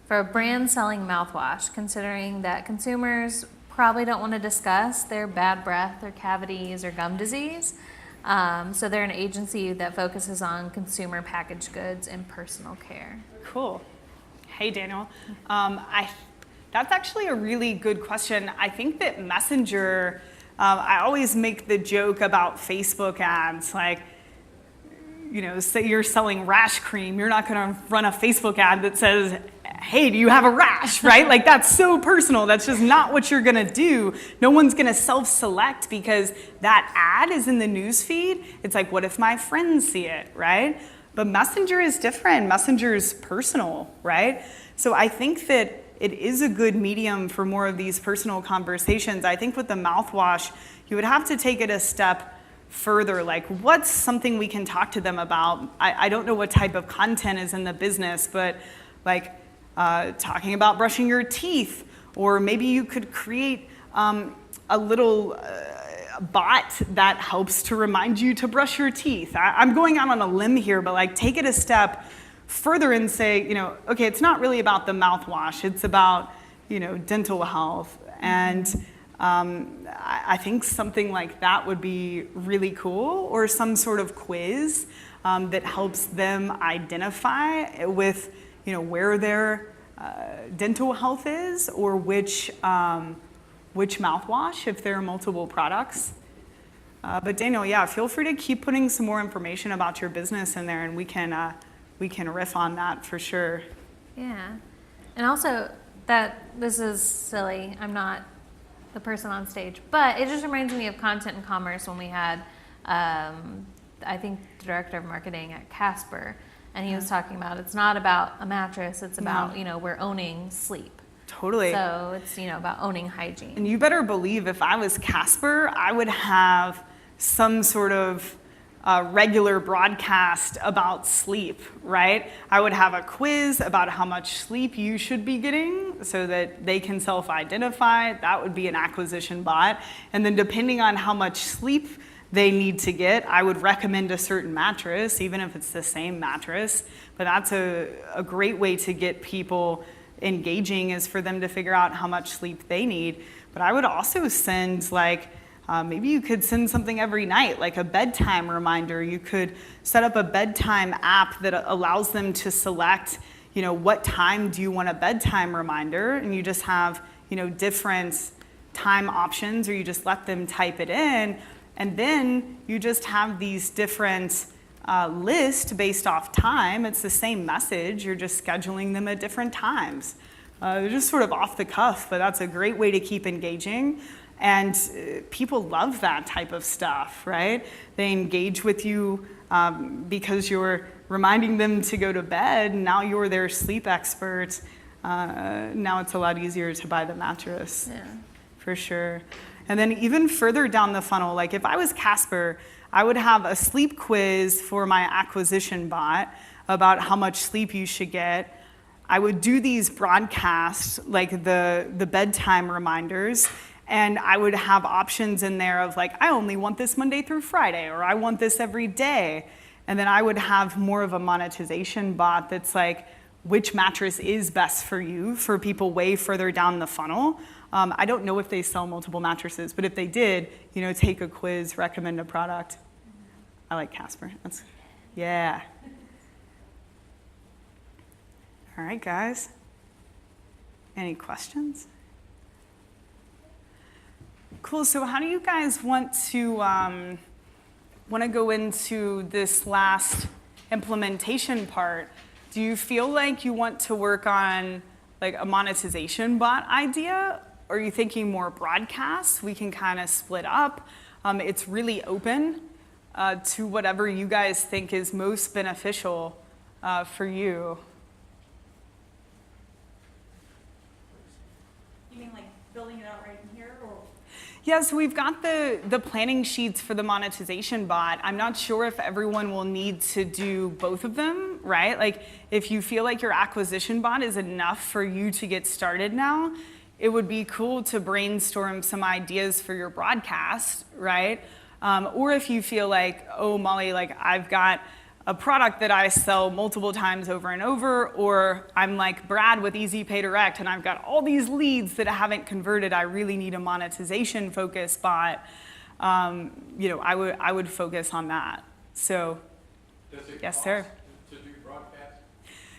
for a brand selling mouthwash, considering that consumers probably don't want to discuss their bad breath or cavities or gum disease? So they're an agency that focuses on consumer packaged goods and personal care. Cool. Hey, Daniel. That's actually a really good question. I think that Messenger, I always make the joke about Facebook ads, like, say you're selling rash cream, you're not going to run a Facebook ad that says, hey, do you have a rash, right? Like, that's so personal. That's just not what you're going to do. No one's going to self-select because that ad is in the news feed. It's like, what if my friends see it, right? But Messenger is different. Messenger is personal, right? So I think that it is a good medium for more of these personal conversations. I think with the mouthwash, you would have to take it a step further. Like, what's something we can talk to them about? I don't know what type of content is in the business, but like talking about brushing your teeth, or maybe you could create a little bot that helps to remind you to brush your teeth. I'm going out on a limb here, but like take it a step further and say, okay, it's not really about the mouthwash. It's about, dental health. And I think something like that would be really cool, or some sort of quiz that helps them identify with, where their dental health is, or which mouthwash, if there are multiple products. But Daniel, yeah, feel free to keep putting some more information about your business in there, and we can riff on that for sure. Yeah. And also, this is silly. I'm not the person on stage, but it just reminds me of Content and Commerce when we had, I think, the director of marketing at Casper, and he was talking about it's not about a mattress, it's about, we're owning sleep. Totally. So it's, about owning hygiene. And you better believe if I was Casper, I would have some sort of regular broadcast about sleep, right? I would have a quiz about how much sleep you should be getting so that they can self-identify. That would be an acquisition bot. And then depending on how much sleep they need to get, I would recommend a certain mattress, even if it's the same mattress. But that's a great way to get people engaging, is for them to figure out how much sleep they need. But I would also send maybe you could send something every night, like a bedtime reminder. You could set up a bedtime app that allows them to select, what time do you want a bedtime reminder, and you just have, different time options, or you just let them type it in, and then you just have these different lists based off time. It's the same message, you're just scheduling them at different times. They're just sort of off the cuff, but that's a great way to keep engaging. And people love that type of stuff, right? They engage with you because you're reminding them to go to bed. Now you're their sleep expert. Now it's a lot easier to buy the mattress, for sure. And then even further down the funnel, like if I was Casper, I would have a sleep quiz for my acquisition bot about how much sleep you should get. I would do these broadcasts, like the bedtime reminders, and I would have options in there of like, I only want this Monday through Friday, or I want this every day. And then I would have more of a monetization bot that's like, which mattress is best for you, for people way further down the funnel. I don't know if they sell multiple mattresses, but if they did, take a quiz, recommend a product. I like Casper. Yeah. All right, guys. Any questions? Cool. So how do you guys want to go into this last implementation part? Do you feel like you want to work on like a monetization bot idea? Or are you thinking more broadcasts? We can kind of split up. It's really open. to whatever you guys think is most beneficial for you. You mean like building it out right in here, or? Yeah, so we've got the planning sheets for the monetization bot. I'm not sure if everyone will need to do both of them, right? Like, if you feel like your acquisition bot is enough for you to get started now, it would be cool to brainstorm some ideas for your broadcast, right? Or if you feel like, oh, Molly, like I've got a product that I sell multiple times over and over, or I'm like Brad with Easy Pay Direct and I've got all these leads that I haven't converted, I really need a monetization focused bot, I would focus on that. So, yes, sir. To do broadcast?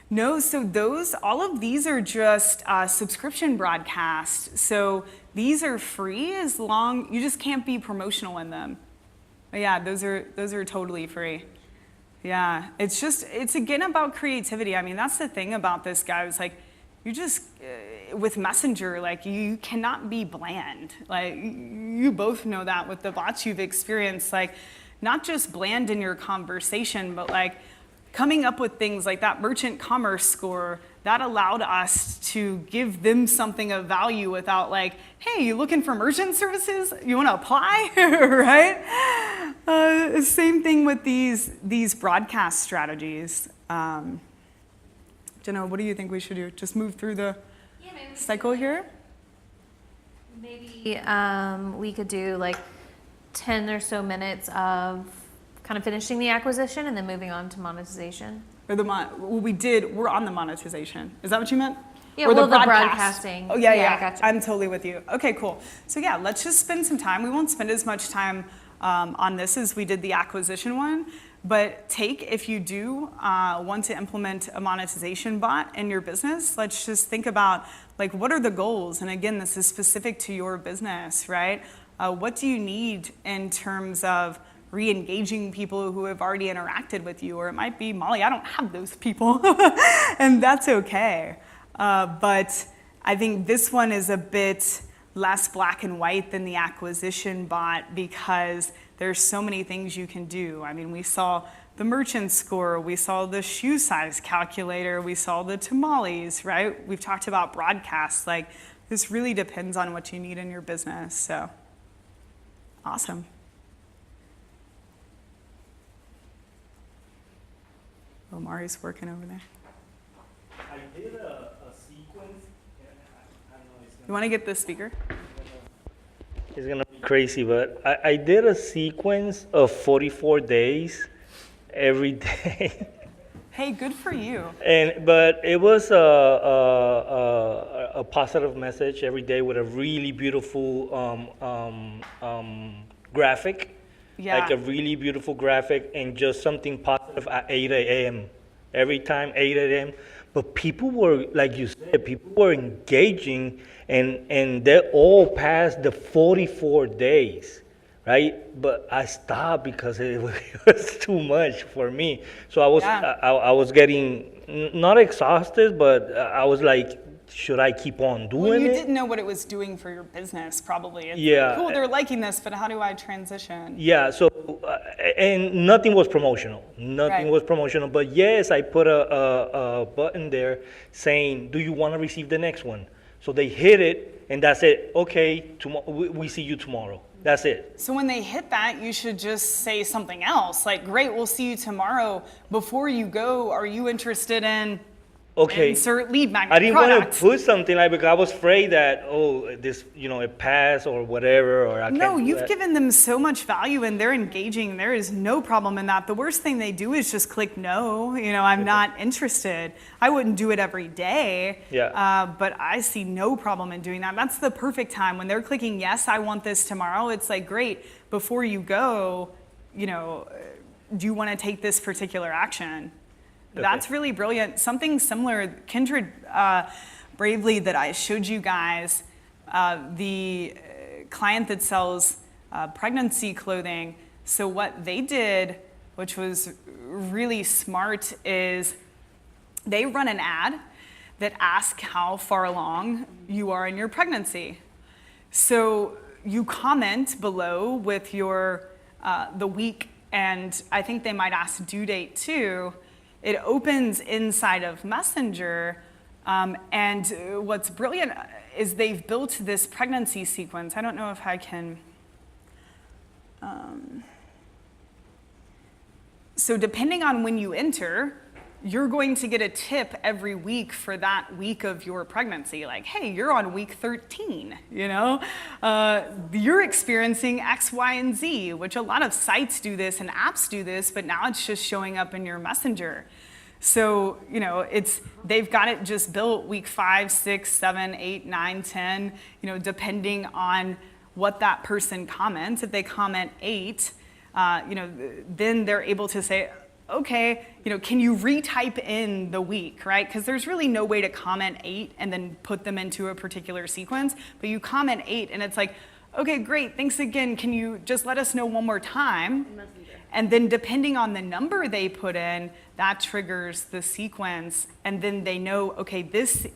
No, so all of these are just subscription broadcasts. So these are free as long, you just can't be promotional in them. But yeah, those are totally free. Yeah, it's again about creativity. I mean, that's the thing about this, guys. Like, you just, with Messenger, like, you cannot be bland. Like, you both know that with the bots you've experienced. Like, not just bland in your conversation, but like, coming up with things like that merchant commerce score, that allowed us to give them something of value without like, hey, you looking for merchant services? You want to apply, right? Same thing with these broadcast strategies. Jenna, what do you think we should do? Just move through the cycle here? Maybe we could do like 10 or so minutes of kind of finishing the acquisition and then moving on to monetization. Or we're on the monetization. Is that what you meant? Yeah, Or well, the broadcasting. Oh, yeah. I gotcha. I'm totally with you. Okay, cool. So yeah, let's just spend some time. We won't spend as much time on this as we did the acquisition one, but if you do want to implement a monetization bot in your business, let's just think about like, what are the goals? And again, this is specific to your business, right? What do you need in terms of re-engaging people who have already interacted with you? Or it might be, Molly, I don't have those people, and that's okay. But I think this one is a bit less black and white than the acquisition bot because there's so many things you can do. I mean, we saw the merchant score, we saw the shoe size calculator, we saw the tamales, right? We've talked about broadcasts. Like, this really depends on what you need in your business. So, awesome. Oh, Mari's working over there. I did a sequence. I know You want to get the speaker? it's gonna be crazy, but I did a sequence of 44 days every day. Hey, good for you. But it was a positive message every day with a really beautiful graphic. Yeah. Like a really beautiful graphic and just something positive at 8 a.m. Every time, 8 a.m. But people were, like you said, people were engaging and they all passed the 44 days, right? But I stopped because it was too much for me. So I was getting not exhausted, but I was like, should I keep on doing Well, you it? didn't know what it was doing for your business, probably. It's Yeah. like, cool, they're liking this, but how do I transition? Yeah, so, and nothing was promotional. Nothing Right. was promotional. But yes, I put a button there saying, do you want to receive the next one? So they hit it, and that's it. Okay, we see you tomorrow. That's it. So when they hit that, you should just say something else. Like, great, we'll see you tomorrow. Before you go, are you interested in Okay. insert lead magnet I didn't product? want to put something like, because I was afraid that, this, it passed or whatever, or I No, can't do you've that. given them so much value and they're engaging. There is no problem in that. The worst thing they do is just click no. I'm not interested. I wouldn't do it every day. Yeah. But I see no problem in doing that. That's the perfect time when they're clicking yes, I want this tomorrow. It's like, great. Before you go, do you want to take this particular action? Okay. That's really brilliant. Something similar, Kindred Bravely that I showed you guys, the client that sells pregnancy clothing. So what they did, which was really smart, is they run an ad that asks how far along you are in your pregnancy. So you comment below with your the week and I think they might ask due date too, it opens inside of Messenger. And what's brilliant is they've built this pregnancy sequence. I don't know if I can. So depending on when you enter, you're going to get a tip every week for that week of your pregnancy. Like, hey, you're on week 13, you know? You're experiencing X, Y, and Z, which a lot of sites do this and apps do this, but now it's just showing up in your Messenger. So, you know, they've got it just built week 5, 6, 7, 8, 9, 10, you know, depending on what that person comments. If they comment 8, you know, then they're able to say, okay, you know, can you retype in the week, right? Because there's really no way to comment 8 and then put them into a particular sequence, but you comment 8 and it's like, okay, great, thanks again, can you just let us know one more time? And then depending on the number they put in, that triggers the sequence, and then they know, okay, this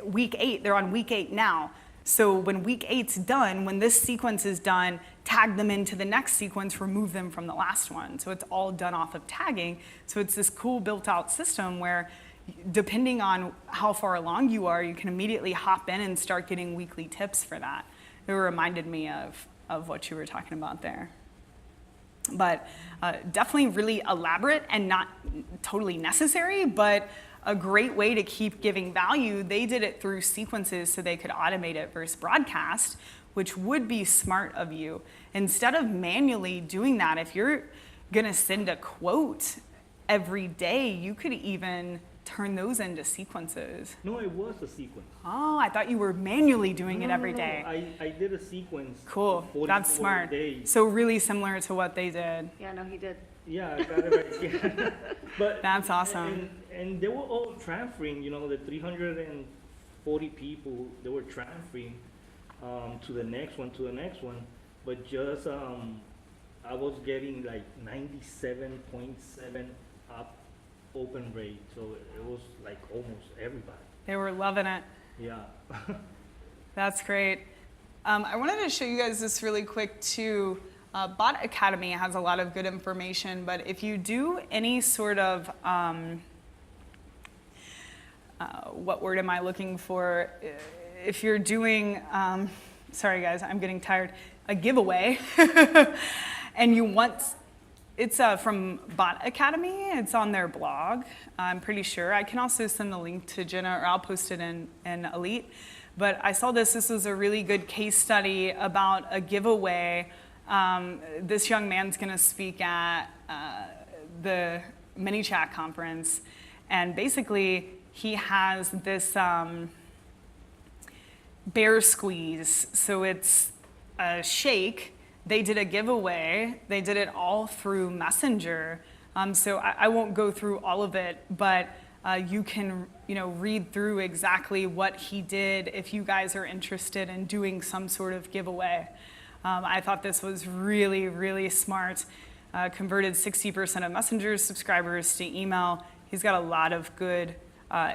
week 8, they're on week 8 now. So when week 8's done, when this sequence is done, tag them into the next sequence, remove them from the last one. So it's all done off of tagging. So it's this cool built-out system where depending on how far along you are, you can immediately hop in and start getting weekly tips for that. It reminded me of what you were talking about there. But definitely really elaborate and not totally necessary, but a great way to keep giving value. They did it through sequences so they could automate it versus broadcast, which would be smart of you. Instead of manually doing that, if you're gonna send a quote every day, you could even turn those into sequences. No, it was a sequence. Oh, I thought you were manually doing it every day. I did a sequence. Cool, for 44 that's smart. days. So really similar to what they did. Yeah, no, he did. Yeah, I got it right here. But That's awesome. And they were all transferring, you know, the 340 people, they were transferring to the next one, but just I was getting like 97.7 up open rate, so it was like almost everybody. They were loving it. Yeah. That's great. I wanted to show you guys this really quick too. Bot Academy has a lot of good information, but if you do any sort of, what word am I looking for? If you're doing, sorry guys, I'm getting tired, a giveaway, and you want, it's from Bot Academy, it's on their blog, I'm pretty sure. I can also send the link to Jenna, or I'll post it in Elite. But I saw this was a really good case study about a giveaway. This young man's gonna speak at the ManyChat conference, and basically he has this bear squeeze. So it's a shake. They did a giveaway. They did it all through Messenger. So I won't go through all of it, but you can read through exactly what he did if you guys are interested in doing some sort of giveaway. I thought this was really, really smart. Converted 60% of Messenger subscribers to email. He's got a lot of good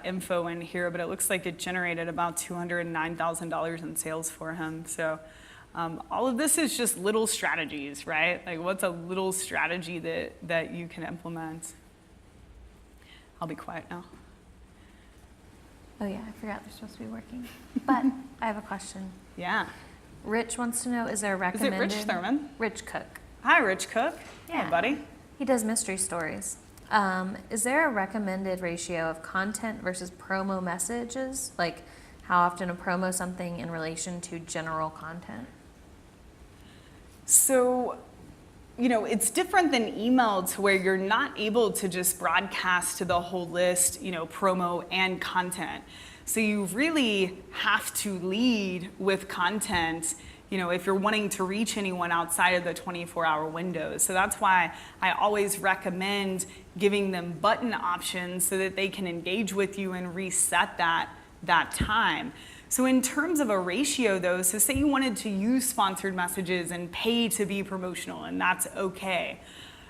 info in here, but it looks like it generated about $209,000 in sales for him. So all of this is just little strategies, right? Like, what's a little strategy that you can implement? I'll be quiet now. Oh yeah, I forgot they're supposed to be working. But I have a question. Yeah. Rich wants to know, is there a recommended... Rich Thurman? Rich Cook. Hi, Rich Cook. Yeah. Hey, buddy. He does mystery stories. Is there a recommended ratio of content versus promo messages? Like how often to promo something in relation to general content? So, it's different than email to where you're not able to just broadcast to the whole list, promo and content. So you really have to lead with content, if you're wanting to reach anyone outside of the 24-hour window. So that's why I always recommend giving them button options so that they can engage with you and reset that time. So in terms of a ratio though, so say you wanted to use sponsored messages and pay to be promotional, and that's okay.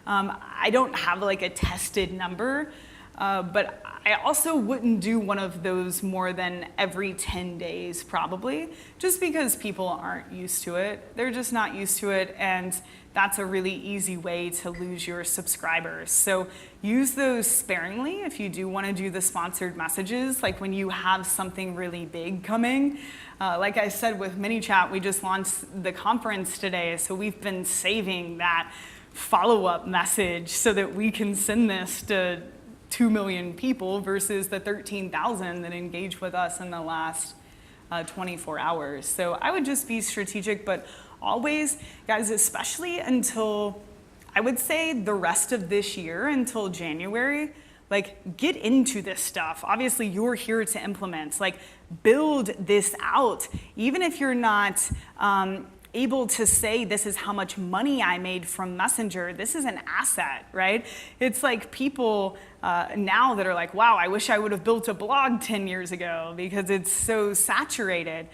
I don't have like a tested number, But I also wouldn't do one of those more than every 10 days, probably, just because people aren't used to it. They're just not used to it, and that's a really easy way to lose your subscribers. So use those sparingly if you do want to do the sponsored messages, like when you have something really big coming. Like I said with ManyChat, we just launched the conference today, so we've been saving that follow-up message so that we can send this to 2 million people versus the 13,000 that engaged with us in the last 24 hours. So I would just be strategic, but always, guys, especially until, I would say the rest of this year, until January, like get into this stuff. Obviously, you're here to implement, like build this out. Even if you're not able to say this is how much money I made from Messenger, this is an asset, right? It's like people now that are like, wow, I wish I would have built a blog 10 years ago because it's so saturated.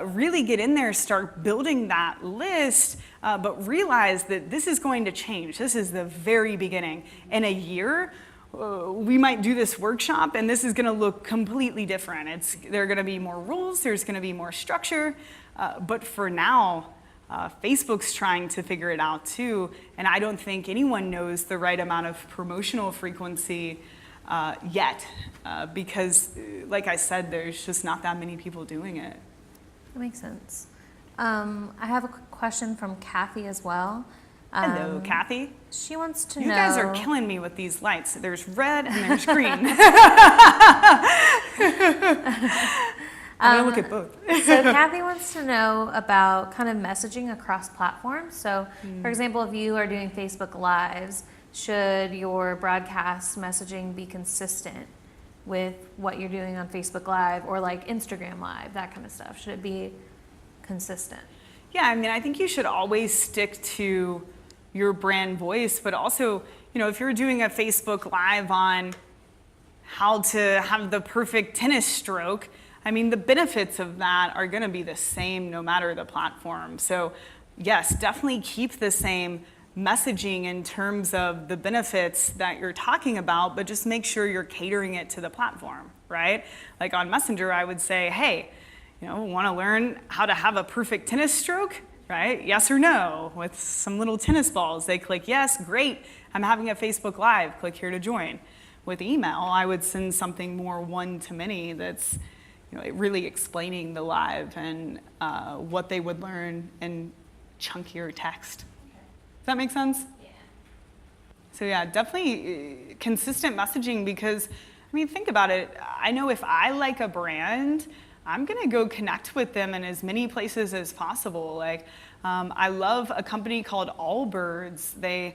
Really get in there, start building that list, but realize that this is going to change. This is the very beginning. In a year, we might do this workshop and this is going to look completely different. There are going to be more rules, there's going to be more structure, but for now, Facebook's trying to figure it out too, and I don't think anyone knows the right amount of promotional frequency yet, because like I said, there's just not that many people doing it. That makes sense. I have a question from Kathy as well. Hello, Kathy. She wants to know. You guys are killing me with these lights. There's red and there's green. I'm gonna look at both. So Kathy wants to know about kind of messaging across platforms. So, for example, if you are doing Facebook Lives, should your broadcast messaging be consistent with what you're doing on Facebook Live or like Instagram Live, that kind of stuff? Should it be consistent? Yeah, I mean, I think you should always stick to your brand voice, but also, you know, if you're doing a Facebook Live on how to have the perfect tennis stroke, I mean, the benefits of that are going to be the same no matter the platform. So yes, definitely keep the same messaging in terms of the benefits that you're talking about, but just make sure you're catering it to the platform, right? Like on Messenger, I would say, hey, you know, want to learn how to have a perfect tennis stroke, right? Yes or no, with some little tennis balls. They click yes, great, I'm having a Facebook Live, click here to join. With email, I would send something more one-to-many that's, you know, really explaining the live and what they would learn in chunkier text. Does that make sense? Yeah. So yeah, definitely consistent messaging because, I mean, think about it. I know if I like a brand, I'm gonna go connect with them in as many places as possible. Like, I love a company called Allbirds. They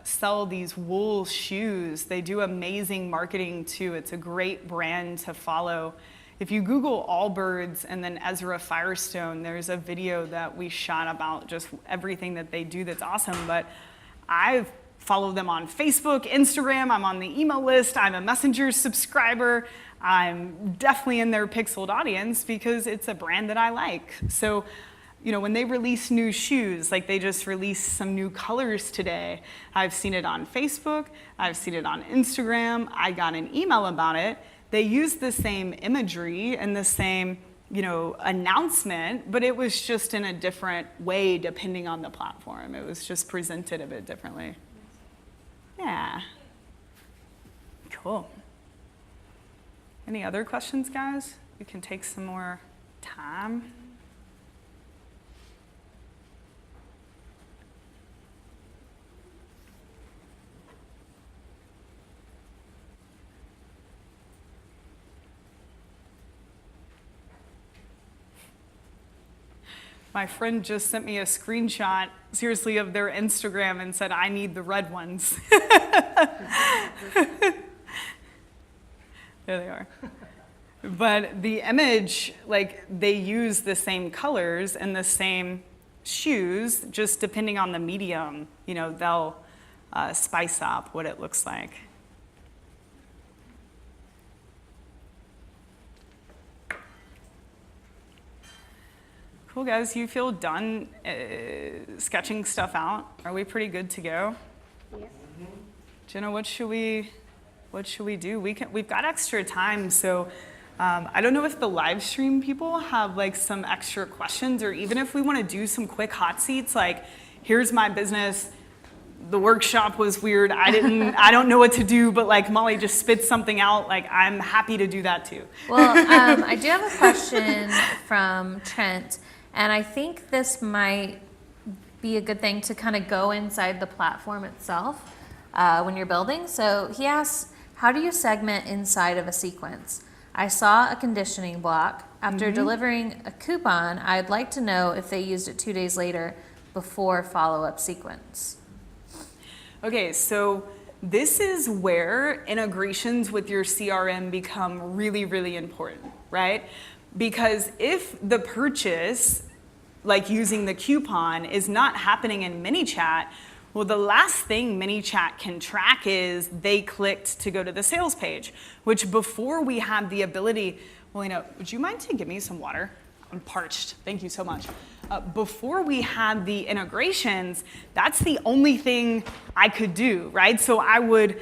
sell these wool shoes. They do amazing marketing too. It's a great brand to follow. If you Google Allbirds and then Ezra Firestone, there's a video that we shot about just everything that they do that's awesome. But I've followed them on Facebook, Instagram, I'm on the email list, I'm a Messenger subscriber. I'm definitely in their pixeled audience because it's a brand that I like. So, you know, when they release new shoes, like they just released some new colors today, I've seen it on Facebook, I've seen it on Instagram, I got an email about it. They used the same imagery and the same, you know, announcement, but it was just in a different way depending on the platform. It was just presented a bit differently. Yeah. Cool. Any other questions, guys? We can take some more time. My friend just sent me a screenshot, seriously, of their Instagram and said, I need the red ones. There they are. But the image, like, they use the same colors and the same shoes, just depending on the medium, you know, they'll spice up what it looks like. Cool, guys, you feel done sketching stuff out? Are we pretty good to go? Yes. Jenna, what should we what should we do? We've got extra time, so I don't know if the live stream people have like some extra questions, or even if we want to do some quick hot seats, like here's my business. The workshop was weird. I don't know what to do, but like Molly just spits something out. Like I'm happy to do that too. Well, I do have a question from Trent, and I think this might be a good thing to kind of go inside the platform itself when you're building. So he asks, how do you segment inside of a sequence? I saw a conditioning block. After delivering a coupon, I'd like to know if they used it 2 days later before follow-up sequence. Okay, so this is where integrations with your CRM become really, really important, right? Because if the purchase, like using the coupon, is not happening in ManyChat, well, the last thing ManyChat can track is they clicked to go to the sales page, which before we had the ability, well, would you mind to give me some water? I'm parched. Thank you so much. Before we had the integrations, that's the only thing I could do, right? So I would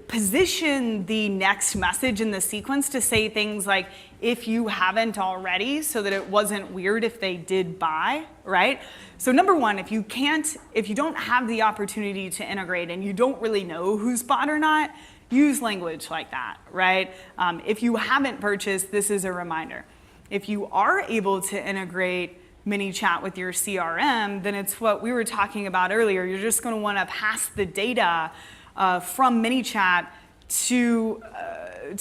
position the next message in the sequence to say things like, if you haven't already, so that it wasn't weird if they did buy, right? So number one, if you don't have the opportunity to integrate and you don't really know who's bought or not, use language like that, right? If you haven't purchased, this is a reminder. If you are able to integrate ManyChat with your CRM, then it's what we were talking about earlier. You're just going to want to pass the data from ManyChat to the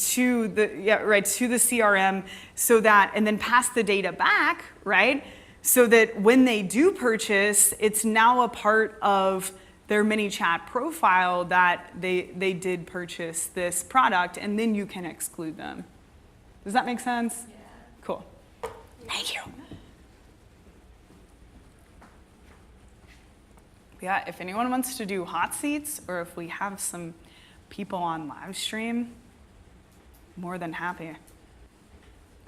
CRM, so that, and then pass the data back, right? So that when they do purchase, it's now a part of their ManyChat profile that they did purchase this product, and then you can exclude them. Does that make sense? Yeah. Cool. Thank you. Yeah, if anyone wants to do hot seats, or if we have some people on live stream, more than happy.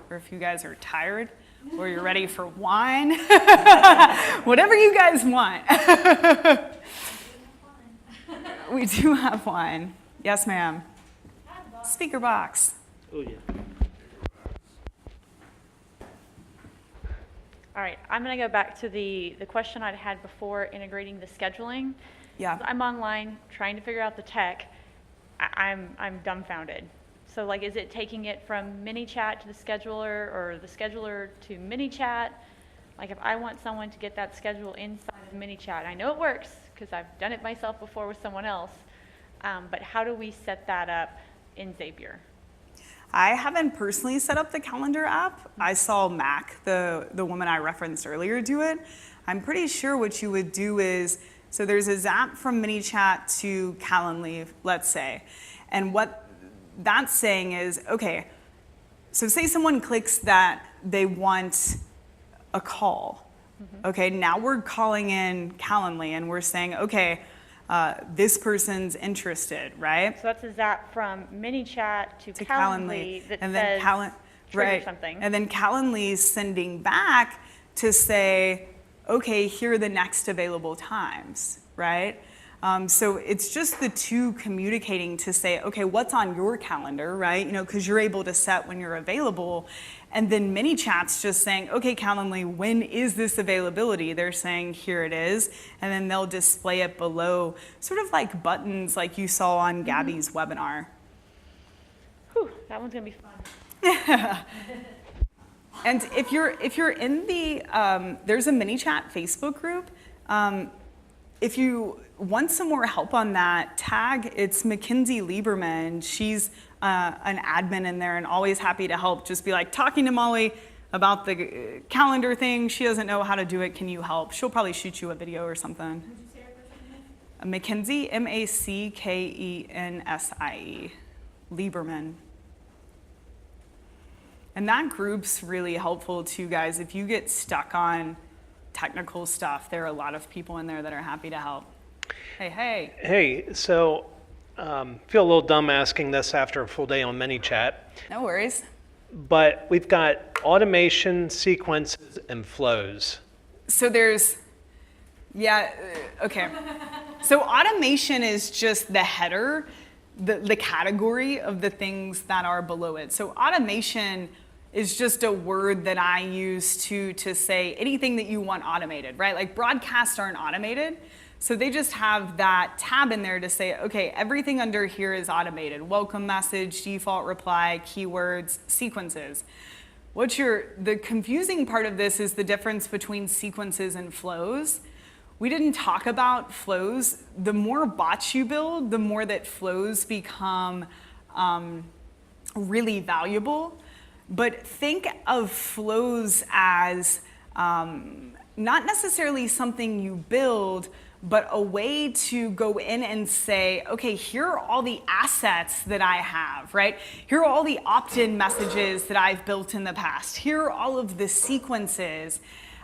Or if you guys are tired, or you're ready for wine, whatever you guys want. We do have wine. Yes, ma'am. Speaker box. Oh, yeah. All right, I'm going to go back to the question I'd had before, integrating the scheduling. Yeah. I'm online trying to figure out the tech. I'm dumbfounded. So like, is it taking it from ManyChat to the scheduler, or the scheduler to ManyChat? Like if I want someone to get that schedule inside of ManyChat, I know it works because I've done it myself before with someone else, but how do we set that up in Zapier? I haven't personally set up the calendar app. I saw Mac, the woman I referenced earlier, do it. I'm pretty sure what you would do is, so there's a zap from ManyChat to Calendly, let's say. And what that's saying is, okay, so say someone clicks that they want a call. Okay, now we're calling in Calendly and we're saying, okay, this person's interested, right? So that's a zap from ManyChat to Calendly that and says then trigger something. And then Calendly's sending back to say, okay, here are the next available times, right? So it's just the two communicating to say, okay, what's on your calendar, right? Because you're able to set when you're available. And then ManyChat's just saying, okay, Calendly, when is this availability? They're saying, here it is. And then they'll display it below, sort of like buttons like you saw on Gabby's webinar. Whew, that one's going to be fun. And if you're in the, there's a ManyChat Facebook group. If you want some more help on that, tag, it's Mackenzie Lieberman. She's an admin in there and always happy to help. Just be like, talking to Molly about the calendar thing. She doesn't know how to do it. Can you help? She'll probably shoot you a video or something. Mackenzie, Mackensie, Lieberman. And that group's really helpful too, guys. If you get stuck on technical stuff, there are a lot of people in there that are happy to help. Hey. Hey, so feel a little dumb asking this after a full day on ManyChat, No worries. but we've got automation, sequences, and flows. So there's, okay. So automation is just the header the category of the things that are below it. So automation is just a word that I use to say anything that you want automated, right? Like broadcasts aren't automated. So they just have that tab in there to say, okay, everything under here is automated. Welcome message, default reply, keywords, sequences. The confusing part of this is the difference between sequences and flows. We didn't talk about flows. The more bots you build, the more that flows become really valuable. But think of flows as not necessarily something you build, but a way to go in and say, okay, here are all the assets that I have, right? Here are all the opt-in messages that I've built in the past. Here are all of the sequences.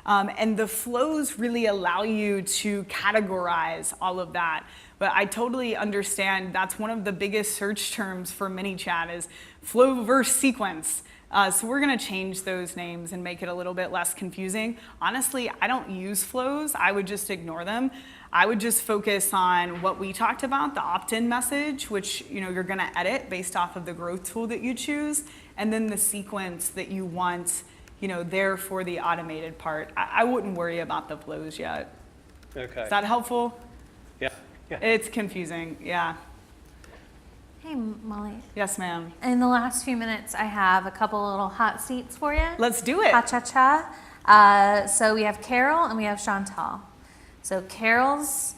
And the flows really allow you to categorize all of that. But I totally understand that's one of the biggest search terms for ManyChat is flow versus sequence. So we're going to change those names and make it a little bit less confusing. Honestly, I don't use flows. I would just ignore them. I would just focus on what we talked about, the opt-in message, which you're going to edit based off of the growth tool that you choose, and then the sequence that you want there for the automated part. I wouldn't worry about the flows yet. Okay. Is that helpful? Yeah. Yeah. It's confusing, yeah. Hey, Molly. Yes, ma'am. In the last few minutes, I have a couple little hot seats for you. Let's do it. Ha-cha-cha. So we have Carol and we have Chantal. So Carol's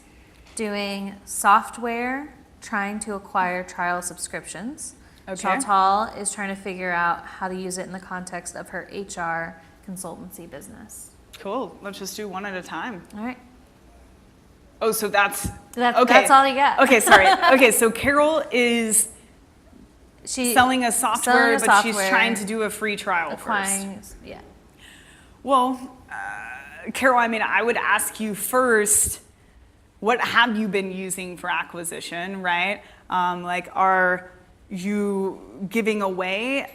doing software, trying to acquire trial subscriptions. Okay. Chantal is trying to figure out how to use it in the context of her HR consultancy business. Cool. Let's just do one at a time. All right. Oh, so that's That's all you got. Okay, sorry. Okay, so Carol is She selling a software, selling a but she's software, trying to do a free trial first. acquiring, yeah. Well, Carol, I would ask you first, what have you been using for acquisition, right? Are you giving away,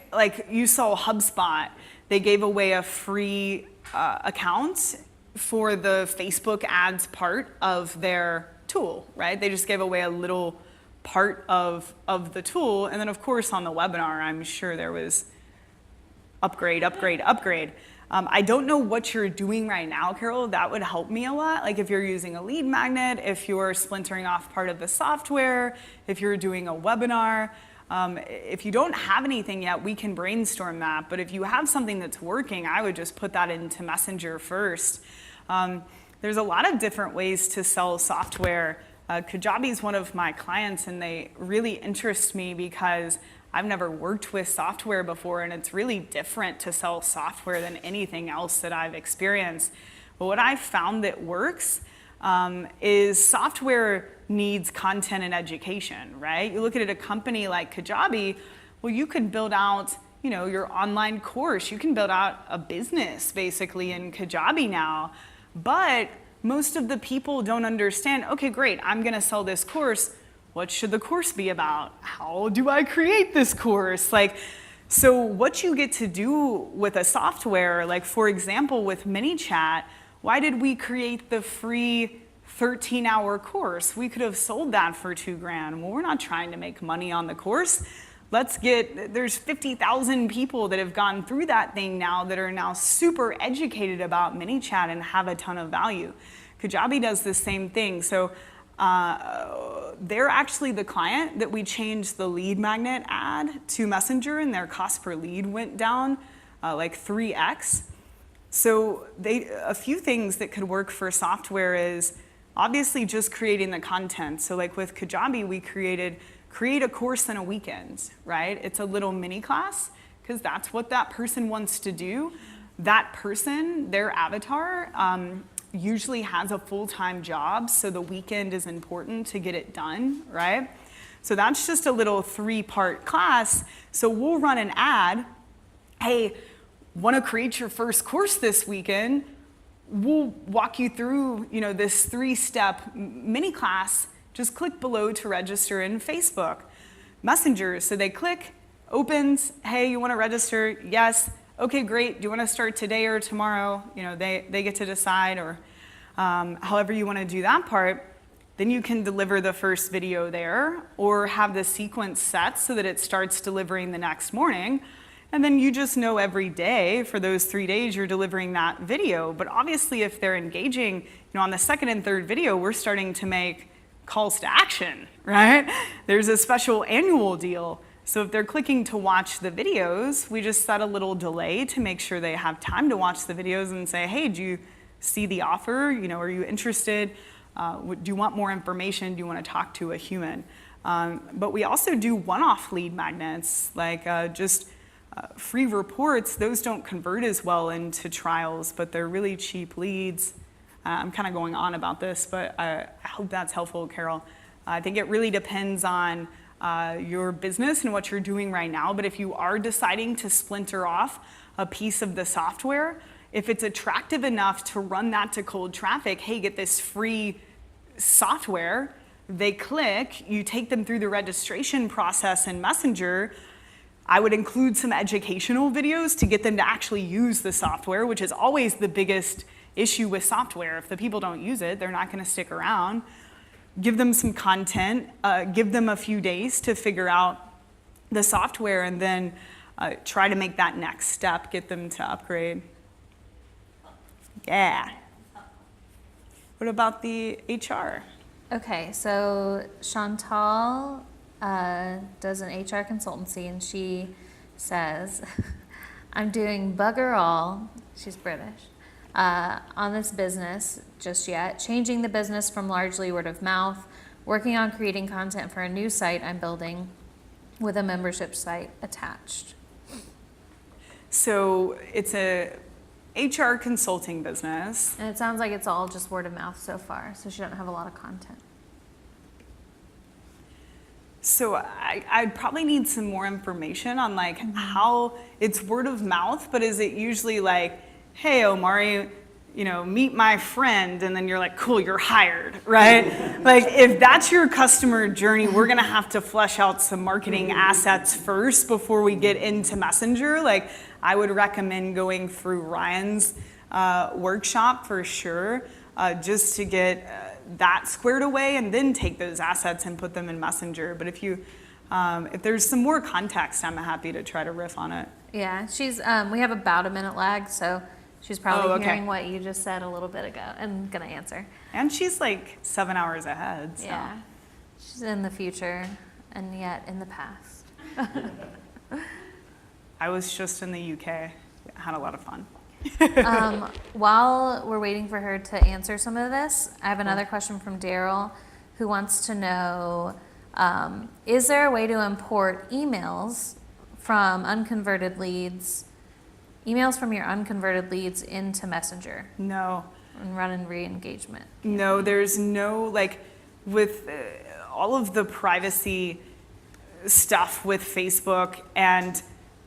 you saw HubSpot, they gave away a free account for the Facebook ads part of their tool, right? They just gave away a little part of the tool. And then of course on the webinar, I'm sure there was upgrade. I don't know what you're doing right now, Carol. That would help me a lot. Like if you're using a lead magnet, if you're splintering off part of the software, if you're doing a webinar. If you don't have anything yet, we can brainstorm that. But if you have something that's working, I would just put that into Messenger first. There's a lot of different ways to sell software. Kajabi is one of my clients, and they really interest me because I've never worked with software before, and it's really different to sell software than anything else that I've experienced. But what I've found that works is software needs content and education, right? You look at a company like Kajabi, well, you could build out, your online course. You can build out a business basically in Kajabi now, but most of the people don't understand, okay, great, I'm gonna sell this course. What should the course be about? How do I create this course? So what you get to do with a software, for example, with ManyChat, why did we create the free 13-hour course? We could have sold that for $2,000. Well, we're not trying to make money on the course. There's 50,000 people that have gone through that thing now that are now super educated about ManyChat and have a ton of value. Kajabi does the same thing. So they're actually the client that we changed the lead magnet ad to Messenger, and their cost per lead went down 3x. So a few things that could work for software is obviously just creating the content. So with Kajabi, we create a course in a weekend, right? It's a little mini class because that's what that person wants to do. That person, their avatar, usually has a full-time job, so the weekend is important to get it done, right? So that's just a little 3-part class. So we'll run an ad. Hey, want to create your first course this weekend? We'll walk you through, this 3-step mini class. Just click below to register in Facebook. Messenger, so they click, opens, hey, you want to register? Yes. Okay, great. Do you want to start today or tomorrow? They get to decide, or however you want to do that part. then you can deliver the first video there or have the sequence set so that it starts delivering the next morning. And then you just know every day for those 3 days you're delivering that video. But obviously if they're engaging, on the second and third video, we're starting to make calls to action, right? There's a special annual deal. So if they're clicking to watch the videos, we just set a little delay to make sure they have time to watch the videos and say, hey, do you see the offer? Are you interested? Do you want more information? Do you want to talk to a human? But we also do one-off lead magnets, like just free reports. Those don't convert as well into trials, but they're really cheap leads. I'm kind of going on about this, but I hope that's helpful, Carol. I think it really depends on your business and what you're doing right now. But if you are deciding to splinter off a piece of the software, if it's attractive enough to run that to cold traffic, hey, get this free software, they click, you take them through the registration process in Messenger. I would include some educational videos to get them to actually use the software, which is always the biggest issue with software. If the people don't use it, they're not going to stick around. Give them some content, give them a few days to figure out the software, and then try to make that next step, get them to upgrade. Yeah. What about the HR? Okay, so Chantal does an HR consultancy, and she says, I'm doing bugger all, she's British, on this business just yet, changing the business from largely word of mouth, working on creating content for a new site I'm building with a membership site attached. So it's a HR consulting business. And it sounds like it's all just word of mouth so far, so she doesn't have a lot of content. So I'd probably need some more information on like how it's word of mouth, but is it usually like, hey, Omari, meet my friend, and then you're like, cool, you're hired, right? Like if that's your customer journey, we're gonna have to flesh out some marketing assets first before we get into Messenger. Like I would recommend going through Ryan's workshop for sure, just to get that squared away, and then take those assets and put them in Messenger. But if there's some more context, I'm happy to try to riff on it. Yeah, she's, we have about a minute lag, so she's probably okay. hearing what you just said a little bit ago and gonna answer. And she's like 7 hours ahead. So. Yeah, she's in the future and yet in the past. I was just in the UK. Had a lot of fun. While we're waiting for her to answer some of this, I have another question from Daryl, who wants to know, is there a way to import emails from unconverted leads, emails from your unconverted leads into Messenger No. and run in re-engagement? No, there's no, like, with all of the privacy stuff with Facebook, and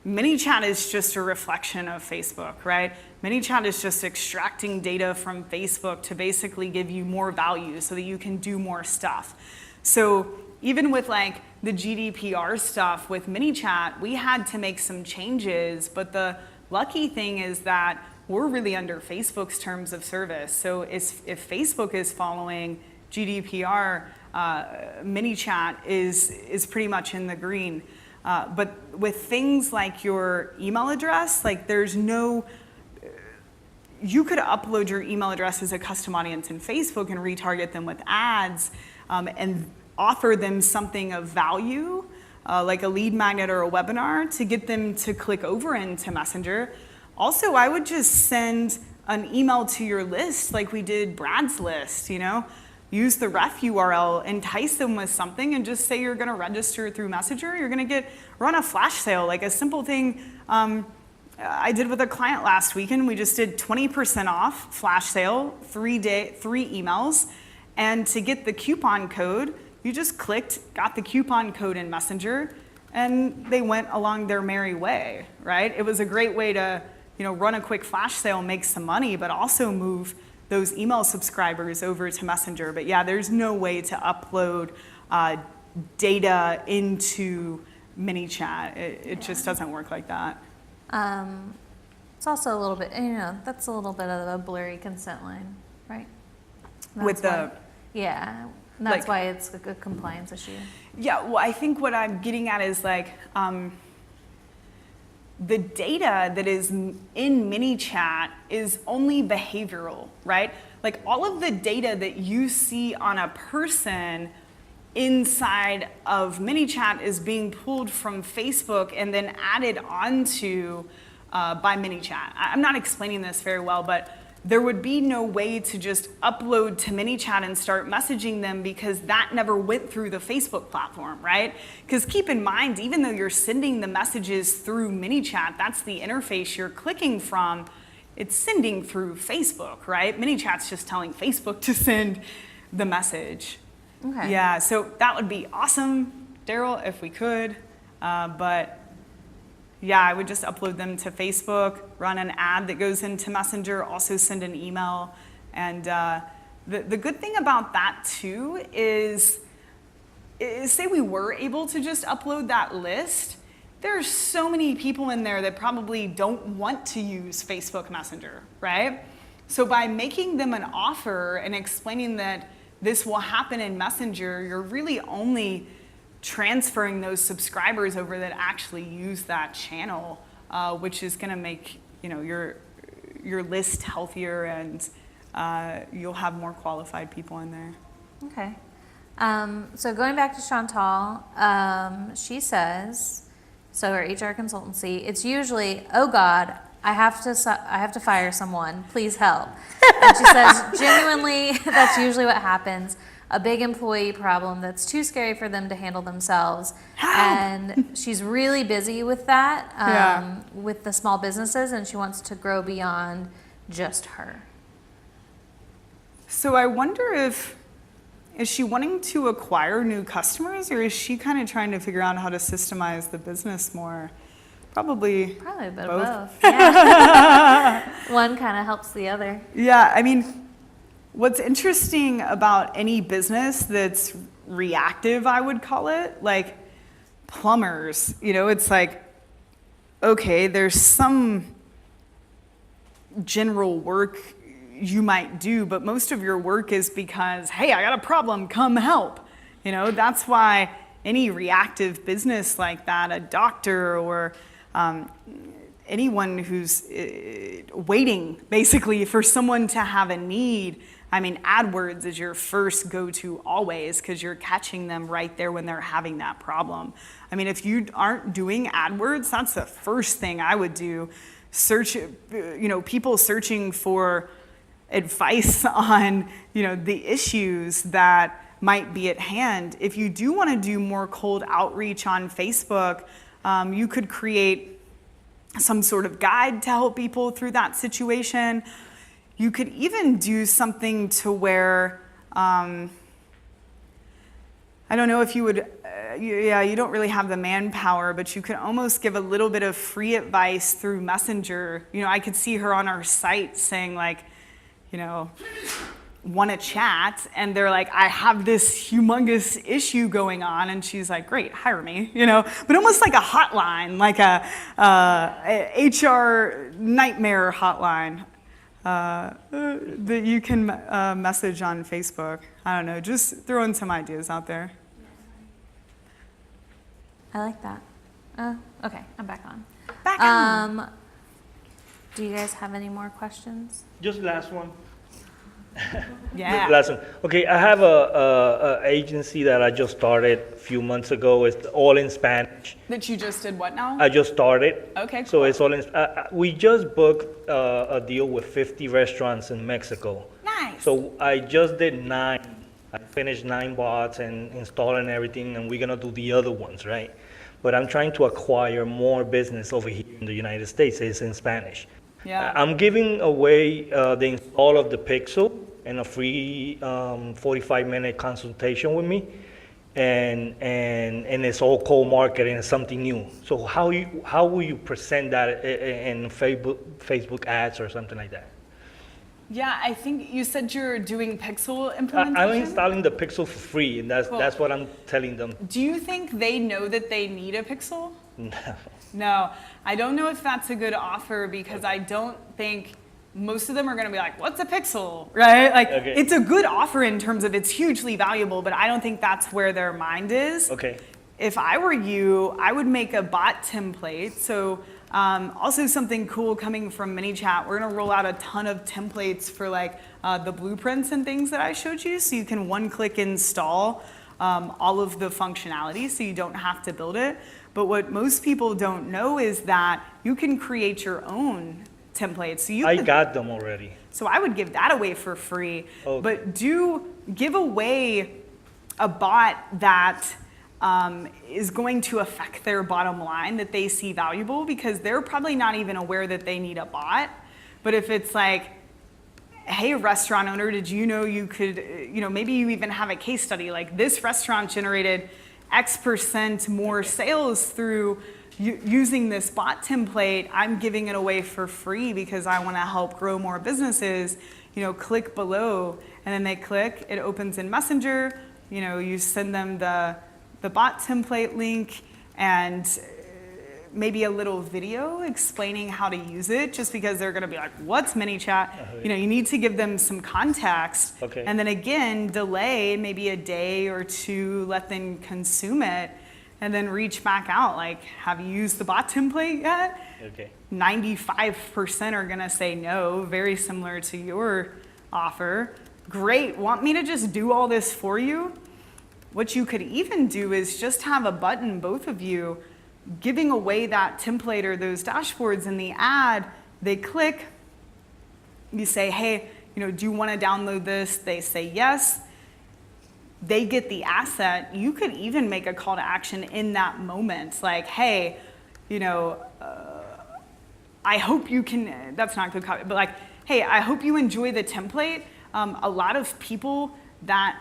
ManyChat is just a reflection of Facebook, right? ManyChat is just extracting data from Facebook to basically give you more value so that you can do more stuff. So even with like the GDPR stuff with ManyChat, we had to make some changes, but the lucky thing is that we're really under Facebook's terms of service. So if Facebook is following GDPR, ManyChat is pretty much in the green. But with things like your email address, like you could upload your email address as a custom audience in Facebook and retarget them with ads, and offer them something of value, like a lead magnet or a webinar, to get them to click over into Messenger. Also, I would just send an email to your list like we did Brad's list, Use the ref URL, entice them with something, and just say you're gonna register through Messenger. You're gonna run a flash sale, like a simple thing I did with a client last weekend. We just did 20% off flash sale, 3 emails. And to get the coupon code, you just got the coupon code in Messenger, and they went along their merry way, right? It was a great way to, run a quick flash sale, make some money, but also move those email subscribers over to Messenger. But yeah, there's no way to upload data into ManyChat. It just doesn't work like that. It's also a little bit, that's a little bit of a blurry consent line, right? With That's why- yeah, And that's Like- why it's a compliance issue. Yeah, well, I think what I'm getting at is like the data that is in ManyChat is only behavioral, right? Like all of the data that you see on a person inside of ManyChat is being pulled from Facebook and then added onto by ManyChat. I'm not explaining this very well, but there would be no way to just upload to ManyChat and start messaging them because that never went through the Facebook platform, right? Because keep in mind, even though you're sending the messages through ManyChat, that's the interface you're clicking from, it's sending through Facebook, right? ManyChat's just telling Facebook to send the message. Okay. Yeah, so that would be awesome, Daryl, if we could. But yeah, I would just upload them to Facebook, run an ad that goes into Messenger, also send an email. And the good thing about that too is say we were able to just upload that list, there are so many people in there that probably don't want to use Facebook Messenger, right? So by making them an offer and explaining that this will happen in Messenger, you're really only transferring those subscribers over that actually use that channel, which is going to make your list healthier, and you'll have more qualified people in there. Okay. So going back to Chantal, she says, so her HR consultancy, it's usually, oh God, I have to fire someone, please help. And she says, genuinely, that's usually what happens. A big employee problem that's too scary for them to handle themselves. And she's really busy with that, with the small businesses, and she wants to grow beyond just her. So I wonder is she wanting to acquire new customers, or is she kind of trying to figure out how to systemize the business more? Probably Probably a bit both. of both. Yeah. One kind of helps the other. Yeah, I mean, what's interesting about any business that's reactive, I would call it, like plumbers, it's like, okay, there's some general work you might do, but most of your work is because, hey, I got a problem, come help. That's why any reactive business like that, a doctor or anyone who's waiting basically for someone to have a need. I mean, AdWords is your first go-to always because you're catching them right there when they're having that problem. I mean, if you aren't doing AdWords, that's the first thing I would do. Search, people searching for advice on, the issues that might be at hand. If you do want to do more cold outreach on Facebook, you could create some sort of guide to help people through that situation. You could even do something to where, I don't know if you would, you don't really have the manpower, but you could almost give a little bit of free advice through Messenger. I could see her on our site saying like, want to chat, and they're like, I have this humongous issue going on, and she's like, great, hire me, but almost like a hotline, like a HR nightmare hotline that you can message on Facebook. I don't know, just throwing some ideas out there. I like that. Okay, I'm back on. Back on. Do you guys have any more questions? Just last one. Yeah. Last one. Okay, I have a agency that I just started a few months ago. It's all in Spanish. That you just did what now? I just started. Okay, So cool. it's all in. We just booked a deal with 50 restaurants in Mexico. Nice. So I just did 9. I finished 9 bots and installing everything, and we're gonna do the other ones, right? But I'm trying to acquire more business over here in the United States. It's in Spanish. Yeah. I'm giving away the install of the Pixel and a free 45-minute consultation with me, and it's all cold marketing and something new. So how will you present that in Facebook ads or something like that? Yeah, I think you said you're doing Pixel implementation. I'm installing the Pixel for free, and Cool. that's what I'm telling them. Do you think they know that they need a Pixel? No, I don't know if that's a good offer because I don't think most of them are going to be like, what's a pixel, right? Like, Okay. it's a good offer in terms of it's hugely valuable, but I don't think that's where their mind is. Okay. If I were you, I would make a bot template. So also something cool coming from ManyChat, we're gonna roll out a ton of templates for like the blueprints and things that I showed you. So you can one-click install all of the functionality so you don't have to build it. But what most people don't know is that you can create your own templates. So you I could- got them already. so I would give that away for free. Okay. But do give away a bot that is going to affect their bottom line, that they see valuable, because they're probably not even aware that they need a bot. But if it's like, hey, restaurant owner, did you know you could, maybe you even have a case study, like this restaurant generated X% more sales through using this bot template, I'm giving it away for free because I want to help grow more businesses. Click below, and then they click, it opens in Messenger, you send them the bot template link and maybe a little video explaining how to use it, just because they're going to be like, what's ManyChat? You need to give them some context. Okay. And then again, delay maybe a day or two, let them consume it, and then reach back out. Like, have you used the bot template yet? Okay. 95% are going to say no, very similar to your offer. Great, want me to just do all this for you? What you could even do is just have a button, both of you, giving away that template or those dashboards in the ad. They click, you say, hey, do you want to download this? They say yes. They get the asset. You could even make a call to action in that moment. Like, hey, I hope you can, that's not good copy, but like, hey, I hope you enjoy the template. A lot of people that,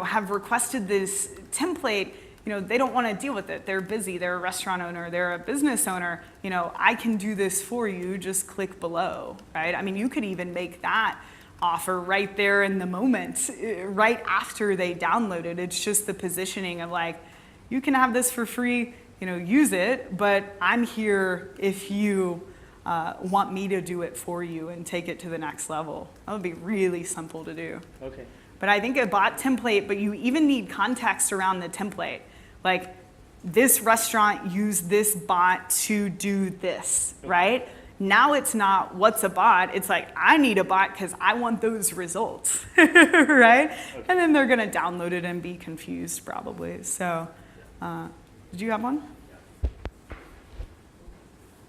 have requested this template, they don't want to deal with it. They're busy, they're a restaurant owner, they're a business owner. I can do this for you, just click below, right? I mean, you could even make that offer right there in the moment, right after they download it. It's just the positioning of like, you can have this for free, use it, but I'm here if you want me to do it for you and take it to the next level. That would be really simple to do. Okay. But I think a bot template, but you even need context around the template. Like, this restaurant used this bot to do this, right? Now it's not what's a bot, it's like, I need a bot because I want those results, right? Okay. And then they're gonna download it and be confused probably. So, did you have one?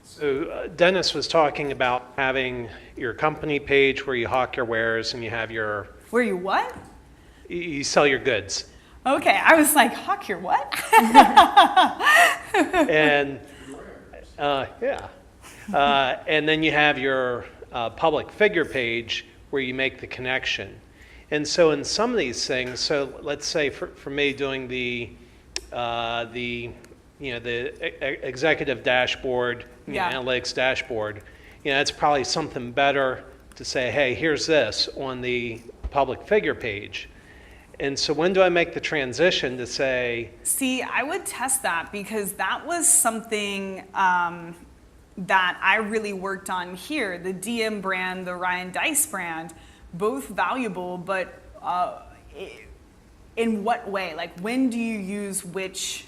So Dennis was talking about having your company page where you hawk your wares and you have your, Where you what? you sell your goods. Okay, I was like, hawk your what? And yeah. And then you have your public figure page where you make the connection. And so in some of these things, so let's say for me doing the executive dashboard, Yeah. analytics dashboard, it's probably something better to say, hey, here's this on the public figure page. And so when do I make the transition to say, See, I would test that because that was something that I really worked on here. The DM brand, the Ryan Dice brand, both valuable, but in what way? Like, when do you use which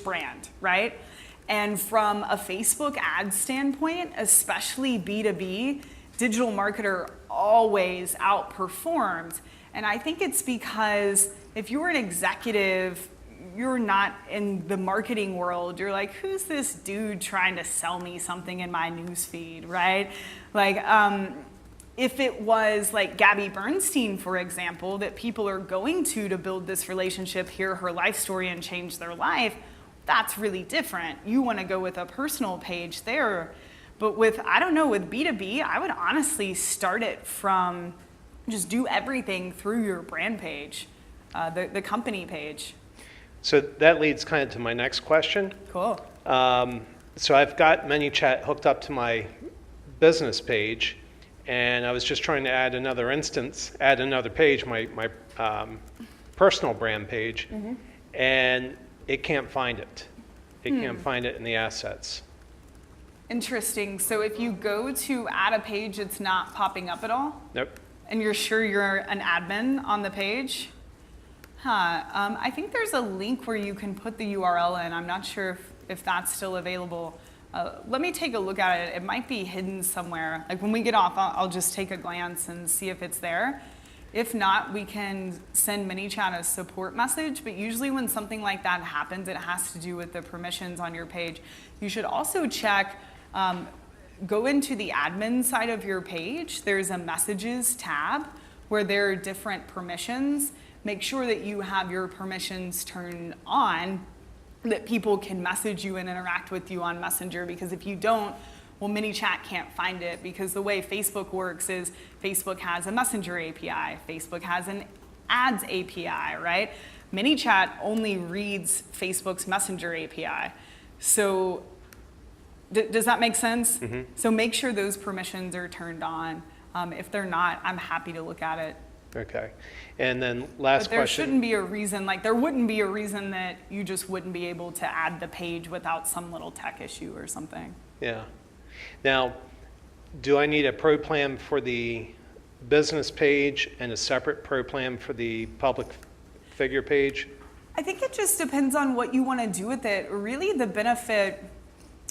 brand, right? And from a Facebook ad standpoint, especially B2B, digital marketer always outperformed. And I think it's because if you're an executive, you're not in the marketing world. You're like, who's this dude trying to sell me something in my newsfeed, right? Like, if it was like Gabby Bernstein, for example, that people are going to build this relationship, hear her life story, and change their life, that's really different. You want to go with a personal page there. But with B2B, I would honestly start it from just do everything through your brand page, the company page. so that leads kind of to my next question. Cool. So I've got ManyChat hooked up to my business page, and I was just trying to add another page, my personal brand page, and it can't find it. It can't find it in the assets. Interesting. So if you go to add a page, it's not popping up at all? Nope. And you're sure you're an admin on the page? I think there's a link where you can put the URL in. I'm not sure if that's still available. Let me take a look at it. It might be hidden somewhere. Like when we get off, I'll just take a glance and see if it's there. If not, we can send ManyChat a support message, but usually when something like that happens, it has to do with the permissions on your page. You should also check, go into the admin side of your page. There's a messages tab where there are different permissions. Make sure that you have your permissions turned on, that people can message you and interact with you on Messenger, because if you don't, well, ManyChat can't find it, because the way Facebook works is Facebook has a Messenger API, Facebook has an Ads API, right? ManyChat only reads Facebook's Messenger API. So does that make sense? Mm-hmm. So make sure those permissions are turned on. If they're not, I'm happy to look at it. Okay. And then last But there question. shouldn't be a reason, like there wouldn't be a reason that you just wouldn't be able to add the page without some little tech issue or something. Yeah. Now, do I need a pro plan for the business page and a separate pro plan for the public figure page? I think it just depends on what you want to do with it. Really, the benefit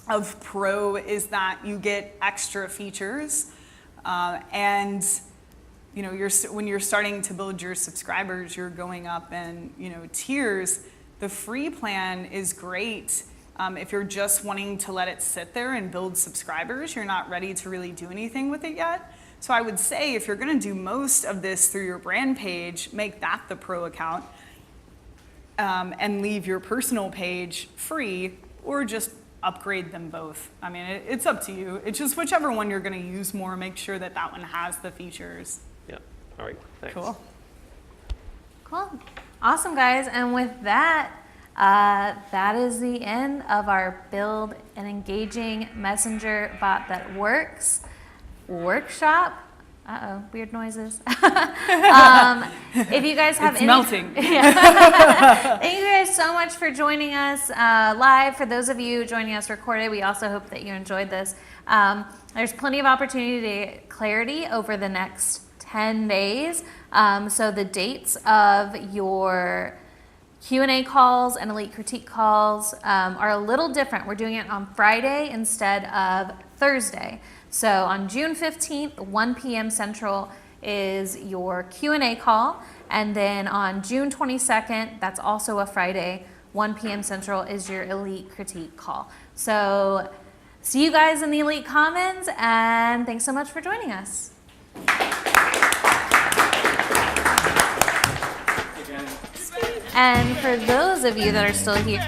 of Pro is that you get extra features, and you know, when you're starting to build your subscribers, you're going up in tiers. The free plan is great if you're just wanting to let it sit there and build subscribers. You're not ready to really do anything with it yet. So I would say if you're going to do most of this through your brand page, make that the Pro account, and leave your personal page free, or just upgrade them both. I mean, it's up to you. It's just whichever one you're going to use more, make sure that that one has the features. Yeah. All right. Thanks. Cool. Cool. Awesome, guys. And with that, that is the end of our Build an Engaging Messenger Bot That Works workshop. Uh-oh, weird noises. If you guys have It's any... melting. Yeah. Thank you guys so much for joining us live. For those of you joining us recorded, we also hope that you enjoyed this. There's plenty of opportunity to get clarity over the next 10 days. So the dates of your Q&A calls and Elite Critique calls are a little different. We're doing it on Friday instead of Thursday. So on June 15th, 1 p.m. Central is your Q&A call. And then on June 22nd, that's also a Friday, 1 p.m. Central is your Elite Critique call. So see you guys in the Elite Commons, and thanks so much for joining us. And for those of you that are still here,